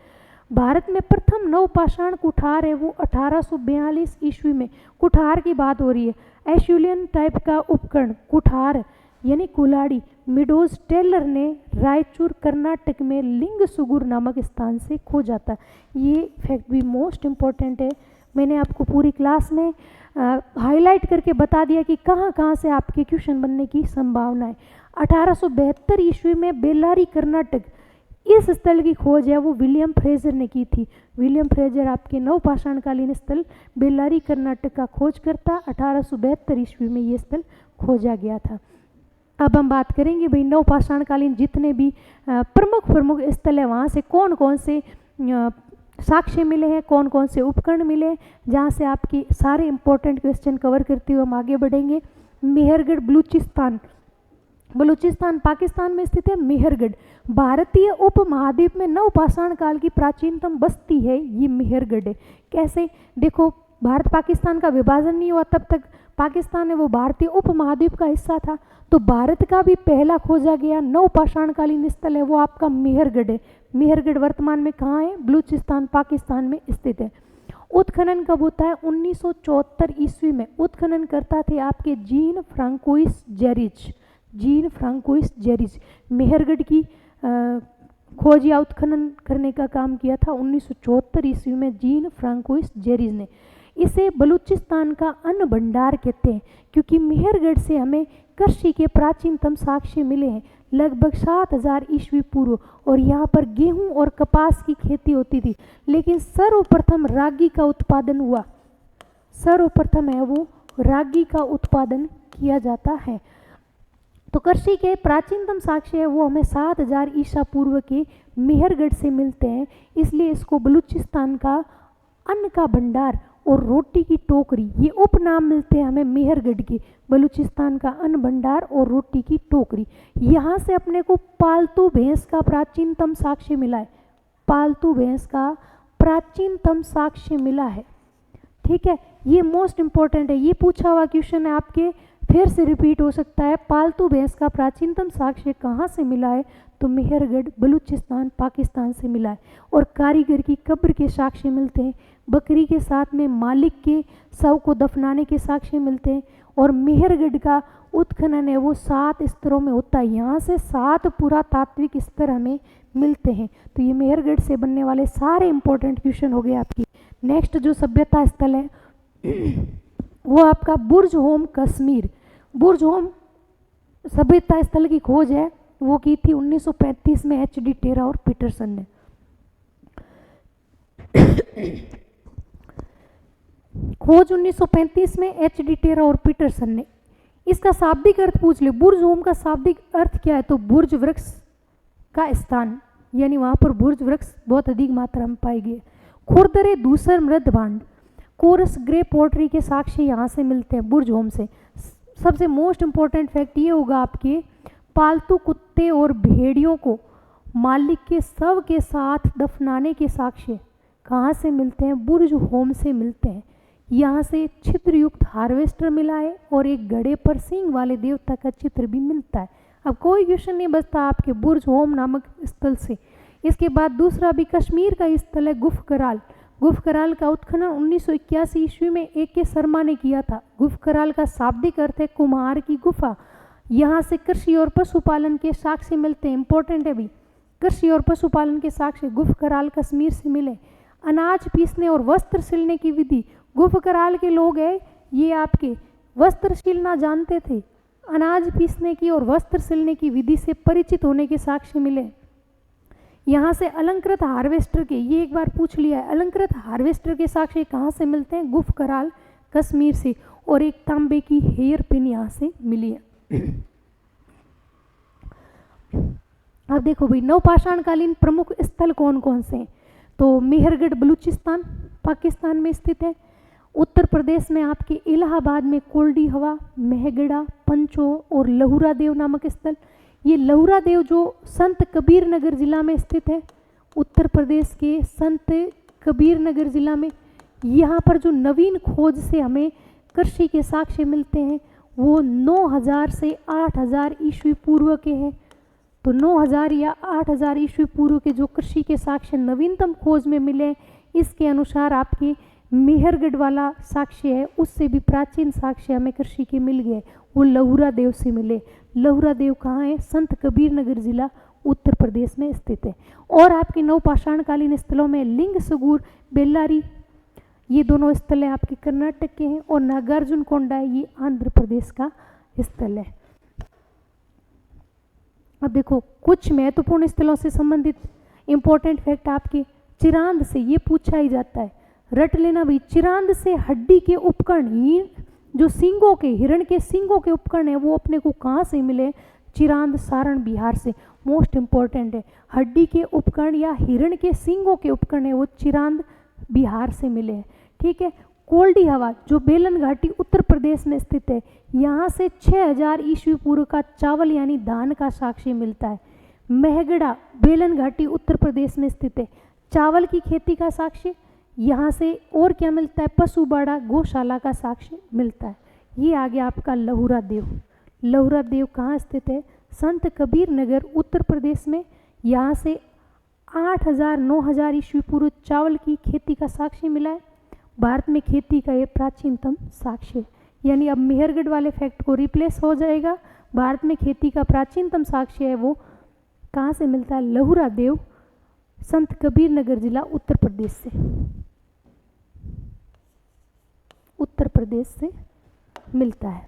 भारत में प्रथम नवपाषाण कुठार है वो 1842 ईस्वी में, कुठार की बात हो रही है, एशुलियन टाइप का उपकरण कुठार यानी कुल्हाड़ी मिडोज टेलर ने रायचूर कर्नाटक में लिंग सुगुर नामक स्थान से खोजा था। ये फैक्ट भी मोस्ट इम्पॉर्टेंट है। मैंने आपको पूरी क्लास में हाईलाइट करके बता दिया कि कहाँ कहाँ से आपके क्वेश्चन बनने की संभावना है। 1872 ईस्वी में बेल्लारी कर्नाटक इस स्थल की खोज है वो विलियम फ्रेजर ने की थी। विलियम फ्रेजर आपके नवपाषाणकालीन स्थल बेल्लारी कर्नाटक का खोज करता। 1872 ईस्वी में ये स्थल खोजा गया था। अब हम बात करेंगे भाई नवपाषाणकालीन जितने भी प्रमुख स्थल है वहाँ से कौन कौन से साक्ष्य मिले हैं, कौन कौन से उपकरण मिले हैं, जहाँ से आपके सारे इंपॉर्टेंट क्वेश्चन कवर करते हुए हम आगे बढ़ेंगे। मेहरगढ़ बलूचिस्तान पाकिस्तान में स्थित है। मेहरगढ़ भारतीय उपमहाद्वीप में नवपाषाण काल की प्राचीनतम बस्ती है, ये मेहरगढ़ है। कैसे देखो, भारत पाकिस्तान का विभाजन नहीं हुआ तब तक पाकिस्तान है वो भारतीय उपमहाद्वीप का हिस्सा था, तो भारत का भी पहला खोजा गया नवपाषाणकालीन स्थल है वो आपका मेहरगढ़ है। मेहरगढ़ वर्तमान में कहाँ है? बलूचिस्तान पाकिस्तान में स्थित है। उत्खनन कब होता है? 1974 ईस्वी में। उत्खनन करता थे आपके जीन फ्रांकोइस जेरिज। मेहरगढ़ की खोज या उत्खनन करने का काम किया था 1974 ईस्वी में जीन फ्रांकोइस जेरिज ने। इसे बलूचिस्तान का अन्न भंडार कहते हैं क्योंकि मेहरगढ़ से हमें कृषि के प्राचीनतम साक्ष्य मिले हैं लगभग 7000 ईस्वी पूर्व, और यहाँ पर गेहूं और कपास की खेती होती थी। लेकिन सर्वप्रथम रागी का उत्पादन हुआ, सर्वप्रथम है वो रागी का उत्पादन किया जाता है। तो कृषि के प्राचीनतम साक्ष्य है वो हमें 7000 ईसा पूर्व के मेहरगढ़ से मिलते हैं, इसलिए इसको बलूचिस्तान का अन्न का भंडार और रोटी की टोकरी ये उपनाम मिलते हैं हमें मेहरगढ़ के। बलूचिस्तान का अन्न भंडार और रोटी की टोकरी। यहाँ से अपने को पालतू भैंस का प्राचीनतम साक्ष्य मिला है, पालतू भैंस का प्राचीनतम साक्ष्य मिला है। ठीक है, ये मोस्ट इंपॉर्टेंट है, ये पूछा हुआ क्वेश्चन है आपके, फिर से रिपीट हो सकता है। पालतू भैंस का प्राचीनतम साक्ष्य कहाँ से मिला है? तो मेहरगढ़ बलूचिस्तान पाकिस्तान से मिला है। और कारीगर की कब्र के साक्ष्य मिलते हैं, बकरी के साथ में मालिक के शव को दफनाने के साक्ष्य मिलते हैं। और मेहरगढ़ का उत्खनन है वो 7 स्तरों में होता है, यहाँ से 7 पुरातात्विक स्तर हमें मिलते हैं। तो ये मेहरगढ़ से बनने वाले सारे इंपॉर्टेंट क्वेश्चन हो गए आपकी। नेक्स्ट जो सभ्यता स्थल है वो आपका बुर्ज होम कश्मीर। बुर्ज होम सभ्यता स्थल की खोज है वो की थी 1935 में HD टेरा और पीटरसन ने। खोज 1935 में HD टेरा और पीटरसन ने। इसका शाब्दिक अर्थ पूछ ले, बुर्ज होम का शाब्दिक अर्थ क्या है? तो बुर्ज वृक्ष का स्थान, यानी वहाँ पर बुर्ज वृक्ष बहुत अधिक मात्रा में पाए गए। खुरदरे दूसर मृद भांड, कोरस ग्रे पोर्ट्री के साक्ष्य यहाँ से मिलते हैं बुर्ज होम से। सबसे मोस्ट इंपॉर्टेंट फैक्ट ये होगा आपके, पालतू कुत्ते और भेड़ियों को मालिक के शव के साथ दफनाने के साक्ष्य कहाँ से मिलते हैं? बुर्ज होम से मिलते हैं। यहाँ से छिद्रयुक्त हार्वेस्टर मिला है और एक घड़े पर सींग वाले देवता का चित्र भी मिलता है। अब कोई क्वेश्चन नहीं बचता आपके बुर्ज होम नामक स्थल से। इसके बाद दूसरा भी कश्मीर का स्थल है गुफकराल। गुफकराल का उत्खनन 1981 ईस्वी में AK शर्मा ने किया था। गुफकराल का शाब्दिक अर्थ है कुम्हार की गुफा। यहाँ से कृषि और पशुपालन के साक्ष्य मिलते हैं, इंपॉर्टेंट है भी, कृषि और पशुपालन के साक्ष्य गुफकराल कश्मीर से मिले। अनाज पीसने और वस्त्र सिलने की विधि, गुफकराल के लोग हैं ये आपके वस्त्र सिलना जानते थे, अनाज पीसने की और वस्त्र सिलने की विधि से परिचित होने के साक्ष्य मिले। यहाँ से अलंकृत हार्वेस्टर के, ये एक बार पूछ लिया है, अलंकृत हार्वेस्टर के साक्ष्य कहाँ से मिलते हैं? गुफकराल कश्मीर से। और एक तांबे की हेयर पिन यहाँ से मिली है। अब देखो भाई नवपाषाणकालीन प्रमुख स्थल कौन कौन से हैं? तो मेहरगढ़ बलूचिस्तान पाकिस्तान में स्थित है। उत्तर प्रदेश में आपके इलाहाबाद में कोल्डी हवा, मेहगढ़ा, पंचो और लहुरा देव नामक स्थल। ये लहुरा देव जो संत कबीर नगर जिला में स्थित है उत्तर प्रदेश के संत कबीर नगर जिला में। यहाँ पर जो नवीन खोज से हमें कृषि के साक्ष्य मिलते हैं वो 9000 से 8000 ईस्वी पूर्व के हैं। तो 9000 या 8000 ईस्वी पूर्व के जो कृषि के साक्ष्य नवीनतम खोज में मिले, इसके अनुसार आपके मेहरगढ़ वाला साक्ष्य है, उससे भी प्राचीन साक्ष्य हमें कृषि के मिल गए, वो लहुरा देव से मिले। लहुरा देव कहाँ है? संत कबीर नगर जिला उत्तर प्रदेश में स्थित है। और आपके नवपाषाणकालीन स्थलों में लिंग सगूर, बेल्लारी, ये दोनों स्थल है आपके कर्नाटक के हैं, और नागार्जुन कोंडा है, ये आंध्र प्रदेश का स्थल है। अब देखो कुछ महत्वपूर्ण स्थलों से संबंधित इंपॉर्टेंट फैक्ट आपके चिरांद से, ये पूछा ही जाता है, रट लेना भाई। चिरांद से हड्डी के उपकरण, जो सींगों के, हिरण के सींगों के उपकरण है, वो अपने को कहाँ से मिले? चिरांद सारण बिहार से। मोस्ट इंपॉर्टेंट है, हड्डी के उपकरण या हिरण के सींगों के उपकरण है वो चिरांद बिहार से मिले हैं। ठीक है। कोल्डी हवा जो बेलन घाटी उत्तर प्रदेश में स्थित है, यहाँ से 6000 ईस्वी पूर्व का चावल यानी धान का साक्ष्य मिलता है। मेहगड़ा बेलन घाटी उत्तर प्रदेश में स्थित है, चावल की खेती का साक्ष्य यहाँ से। और क्या मिलता है? पशुबाड़ा गौशाला का साक्ष्य मिलता है। ये आ गया आपका लहुरा देव। लहुरा देव कहाँ स्थित है? संत कबीर नगर उत्तर प्रदेश में। यहाँ से 8000-9000 ईस्वी पूर्व चावल की खेती का साक्ष्य मिला है। भारत में खेती का ये प्राचीनतम साक्ष्य, यानी अब मेहरगढ़ वाले फैक्ट को रिप्लेस हो जाएगा। भारत में खेती का प्राचीनतम साक्ष्य है वो कहाँ से मिलता है? लहुरा देव, संत कबीर नगर जिला उत्तर प्रदेश से, उत्तर प्रदेश से मिलता है।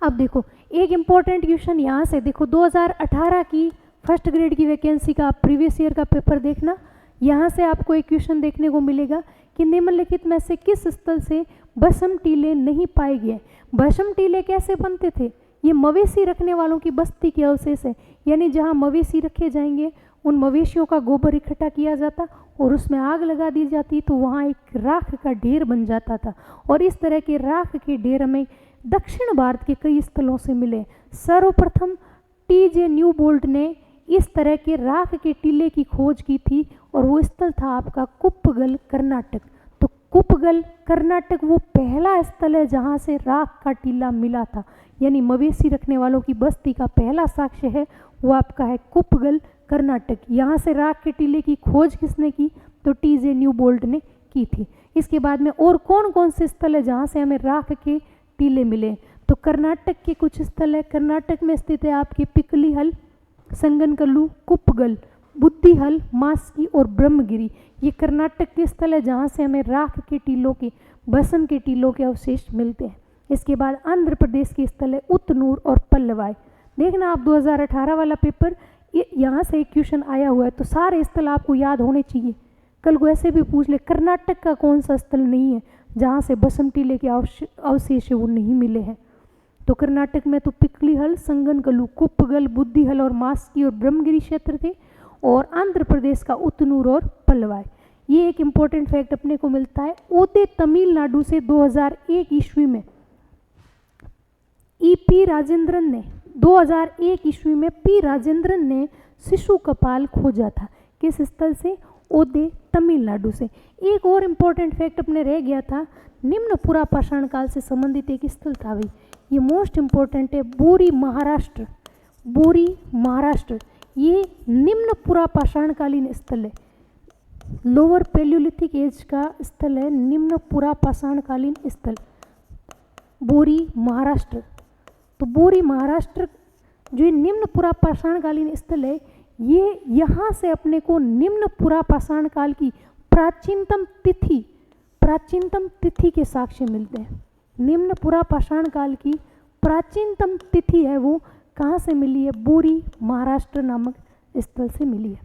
अब देखो एक इम्पॉर्टेंट क्वेश्चन यहाँ से देखो, 2018 की फर्स्ट ग्रेड की वैकेंसी का प्रीवियस ईयर का पेपर देखना। यहाँ से आपको एक क्वेश्चन देखने को मिलेगा कि निम्नलिखित में से किस स्थल से भस्म टीले नहीं पाए गए? भस्म टीले कैसे बनते थे? ये मवेशी रखने वालों की बस्ती के अवशेष है, यानी जहाँ मवेशी रखे जाएंगे उन मवेशियों का गोबर इकट्ठा किया जाता और उसमें आग लगा दी जाती, तो वहाँ एक राख का ढेर बन जाता था। और इस तरह के राख के ढेर हमें दक्षिण भारत के कई स्थलों से मिले। सर्वप्रथम टीजे न्यूबोल्ट ने इस तरह के राख के टीले की खोज की थी और वो स्थल था आपका कुप्पगल कर्नाटक। तो कुप्पगल कर्नाटक वो पहला स्थल है जहाँ से राख का टीला मिला था, यानी मवेशी रखने वालों की बस्ती का पहला साक्ष्य है वो आपका है कुप्पगल कर्नाटक। यहाँ से राख के टीले की खोज किसने की? तो टीजे न्यूबोल्ट ने की थी। इसके बाद में और कौन कौन से स्थल है जहाँ से हमें राख के टीले मिले? तो कर्नाटक के कुछ स्थल है। कर्नाटक में स्थित है आपके पिकलीहल, संगनकल्लू, कुप्पगल, बुद्धिहल, मास्की और ब्रह्मगिरी। ये कर्नाटक के स्थल है जहाँ से हमें राख के टीलों के, भस्म के टीलों के अवशेष मिलते हैं। इसके बाद आंध्र प्रदेश के स्थल है उतनूर और पल्लवाई। देखना आप 2018 वाला पेपर, यहाँ से एक क्वेश्चन आया हुआ है, तो सारे स्थल आपको याद होने चाहिए। कल को ऐसे भी पूछ ले कर्नाटक का कौन सा स्थल नहीं है जहाँ से भस्म टीले के अवशेष वो नहीं मिले हैं? तो कर्नाटक में तो पिकलीहल, संगनकल्लू, कुप्पगल, बुद्धिहल और मास्की और ब्रह्मगिरी क्षेत्र थे, और आंध्र प्रदेश का उतनूर और पल्लवाई। ये एक इम्पोर्टेंट फैक्ट अपने को मिलता है। ओदे तमिलनाडु से 2001 ईस्वी में पी राजेंद्रन ने 2001 ईस्वी में पी राजेंद्रन ने शिशु कपाल खोजा था। किस स्थल से? ओदे तमिलनाडु से। एक और इम्पोर्टेंट फैक्ट अपने रह गया था, निम्न पुरा पाषाण काल से संबंधित एक स्थल था भाई, ये मोस्ट इम्पोर्टेंट है, बोरी महाराष्ट्र। बोरी महाराष्ट्र ये निम्न पुरा पाषाणकालीन स्थल है, लोअर पैलियोलिथिक एज का स्थल है, निम्न पुरा पाषाणकालीन स्थल बोरी महाराष्ट्र। तो बोरी महाराष्ट्र जो निम्न पुरा पाषाणकालीन स्थल है, ये यहाँ से अपने को निम्न पुरा पाषाण काल की प्राचीनतम तिथि के साक्ष्य मिलते हैं। निम्न पुरा पाषाण काल की प्राचीनतम तिथि है वो कहाँ से मिली है? बोरी महाराष्ट्र नामक स्थल से मिली है।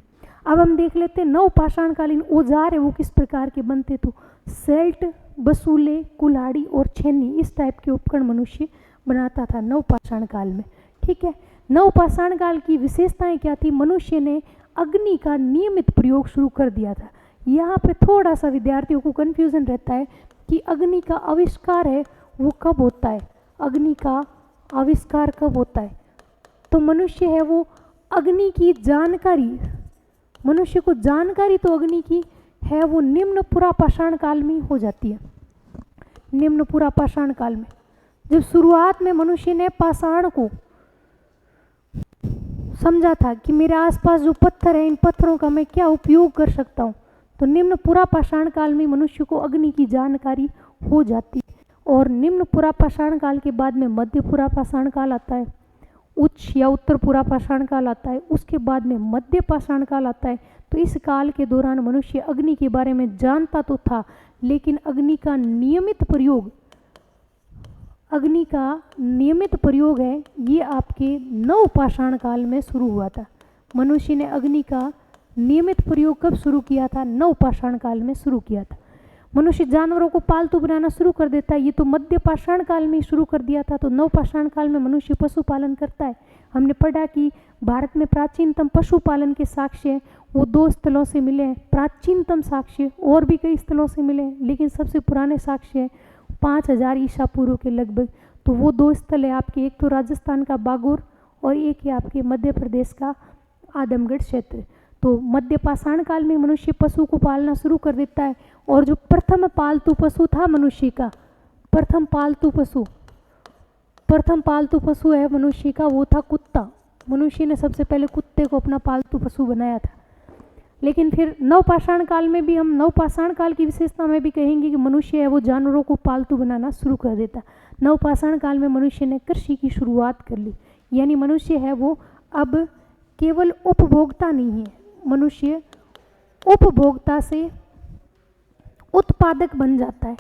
अब हम देख लेते हैं नवपाषाणकालीन औजार है वो किस प्रकार के बनते। तो सेल्ट, बसूले, कुल्हाड़ी और छेनी, इस टाइप के उपकरण मनुष्य बनाता था नवपाषाण काल में। ठीक है। नवपाषाण काल की विशेषताएं क्या थी? मनुष्य ने अग्नि का नियमित प्रयोग शुरू कर दिया था। यहाँ पे थोड़ा सा विद्यार्थियों को कन्फ्यूजन रहता है कि अग्नि का आविष्कार है वो कब होता है, अग्नि का आविष्कार कब होता है? तो मनुष्य है वो अग्नि की जानकारी मनुष्य को जानकारी तो अग्नि की है, वो निम्न पुरापाषाण काल में हो जाती है। निम्न पुरापाषाण काल में जब शुरुआत में मनुष्य ने पाषाण को समझा था कि मेरे आसपास जो पत्थर है, इन पत्थरों का मैं क्या उपयोग कर सकता हूँ, तो निम्न पुरापाषाण काल में मनुष्य को अग्नि की जानकारी हो जाती है। और निम्न पुरापाषाण काल के बाद में मध्य पुरापाषाण काल आता है, उच्च या उत्तर पुरापाषाण काल आता है, उसके बाद में मध्य पाषाण काल आता है। तो इस काल के दौरान मनुष्य अग्नि के बारे में जानता तो था, लेकिन अग्नि का नियमित प्रयोग है ये आपके नव पाषाण काल में शुरू हुआ था। मनुष्य ने अग्नि का नियमित प्रयोग कब शुरू किया था? नव पाषाण काल में शुरू किया था। मनुष्य जानवरों को पालतू बनाना शुरू कर देता है, ये तो मध्य पाषाण काल में शुरू कर दिया था। तो नव पाषाण काल में मनुष्य पशुपालन करता है। हमने पढ़ा कि भारत में प्राचीनतम पशुपालन के साक्ष्य वो 2 स्थलों से मिले हैं। प्राचीनतम साक्ष्य और भी कई स्थलों से मिले हैं, लेकिन सबसे पुराने साक्ष्य 5000 ईसा पूर्व के लगभग। तो वो 2 स्थल है आपके, एक तो राजस्थान का बागोर और एक है आपके मध्य प्रदेश का आदमगढ़ क्षेत्र। तो मध्य पाषाण काल में मनुष्य पशु को पालना शुरू कर देता है। और जो प्रथम पालतू पशु था मनुष्य का, प्रथम पालतू पशु है मनुष्य का, वो था कुत्ता। मनुष्य ने सबसे पहले कुत्ते को अपना पालतू पशु बनाया था। लेकिन फिर नवपाषाण काल में भी हम नवपाषाण काल की विशेषता में भी कहेंगे कि मनुष्य है वो जानवरों को पालतू बनाना शुरू कर देता। नवपाषाण काल में मनुष्य ने कृषि की शुरुआत कर ली, यानी मनुष्य है वो अब केवल उपभोक्ता नहीं है, मनुष्य उपभोक्ता से उत्पादक बन जाता है।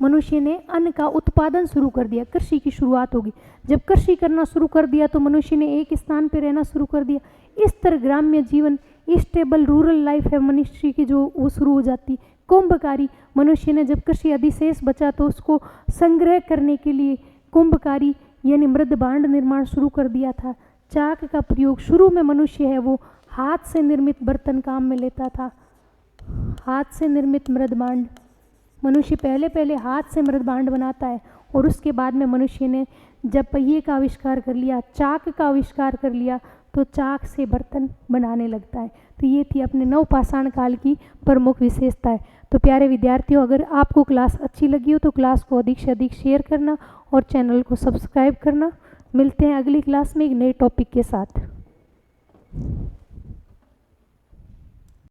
मनुष्य ने अन्न का उत्पादन शुरू कर दिया, कृषि की शुरुआत होगी। जब कृषि करना शुरू कर दिया तो मनुष्य ने एक स्थान पर रहना शुरू कर दिया। इस तरह ग्राम्य जीवन, स्टेबल रूरल लाइफ है मनुष्य की जो वो शुरू हो जाती। कुंभकारी, मनुष्य ने जब कृषि अधिशेष बचा तो उसको संग्रह करने के लिए कुंभकारी यानी मृद भांड निर्माण शुरू कर दिया था। चाक का प्रयोग, शुरू में मनुष्य है वो हाथ से निर्मित बर्तन काम में लेता था, हाथ से निर्मित मृद भांड। मनुष्य पहले हाथ से मृद भांड बनाता है और उसके बाद में मनुष्य ने जब पहिए का आविष्कार कर लिया, चाक का आविष्कार कर लिया, तो चाक से बर्तन बनाने लगता है। तो ये थी अपने नवपाषाण काल की प्रमुख विशेषताएं। तो प्यारे विद्यार्थियों, अगर आपको क्लास अच्छी लगी हो तो क्लास को अधिक से अधिक शेयर करना और चैनल को सब्सक्राइब करना। मिलते हैं अगली क्लास में एक नए टॉपिक के साथ।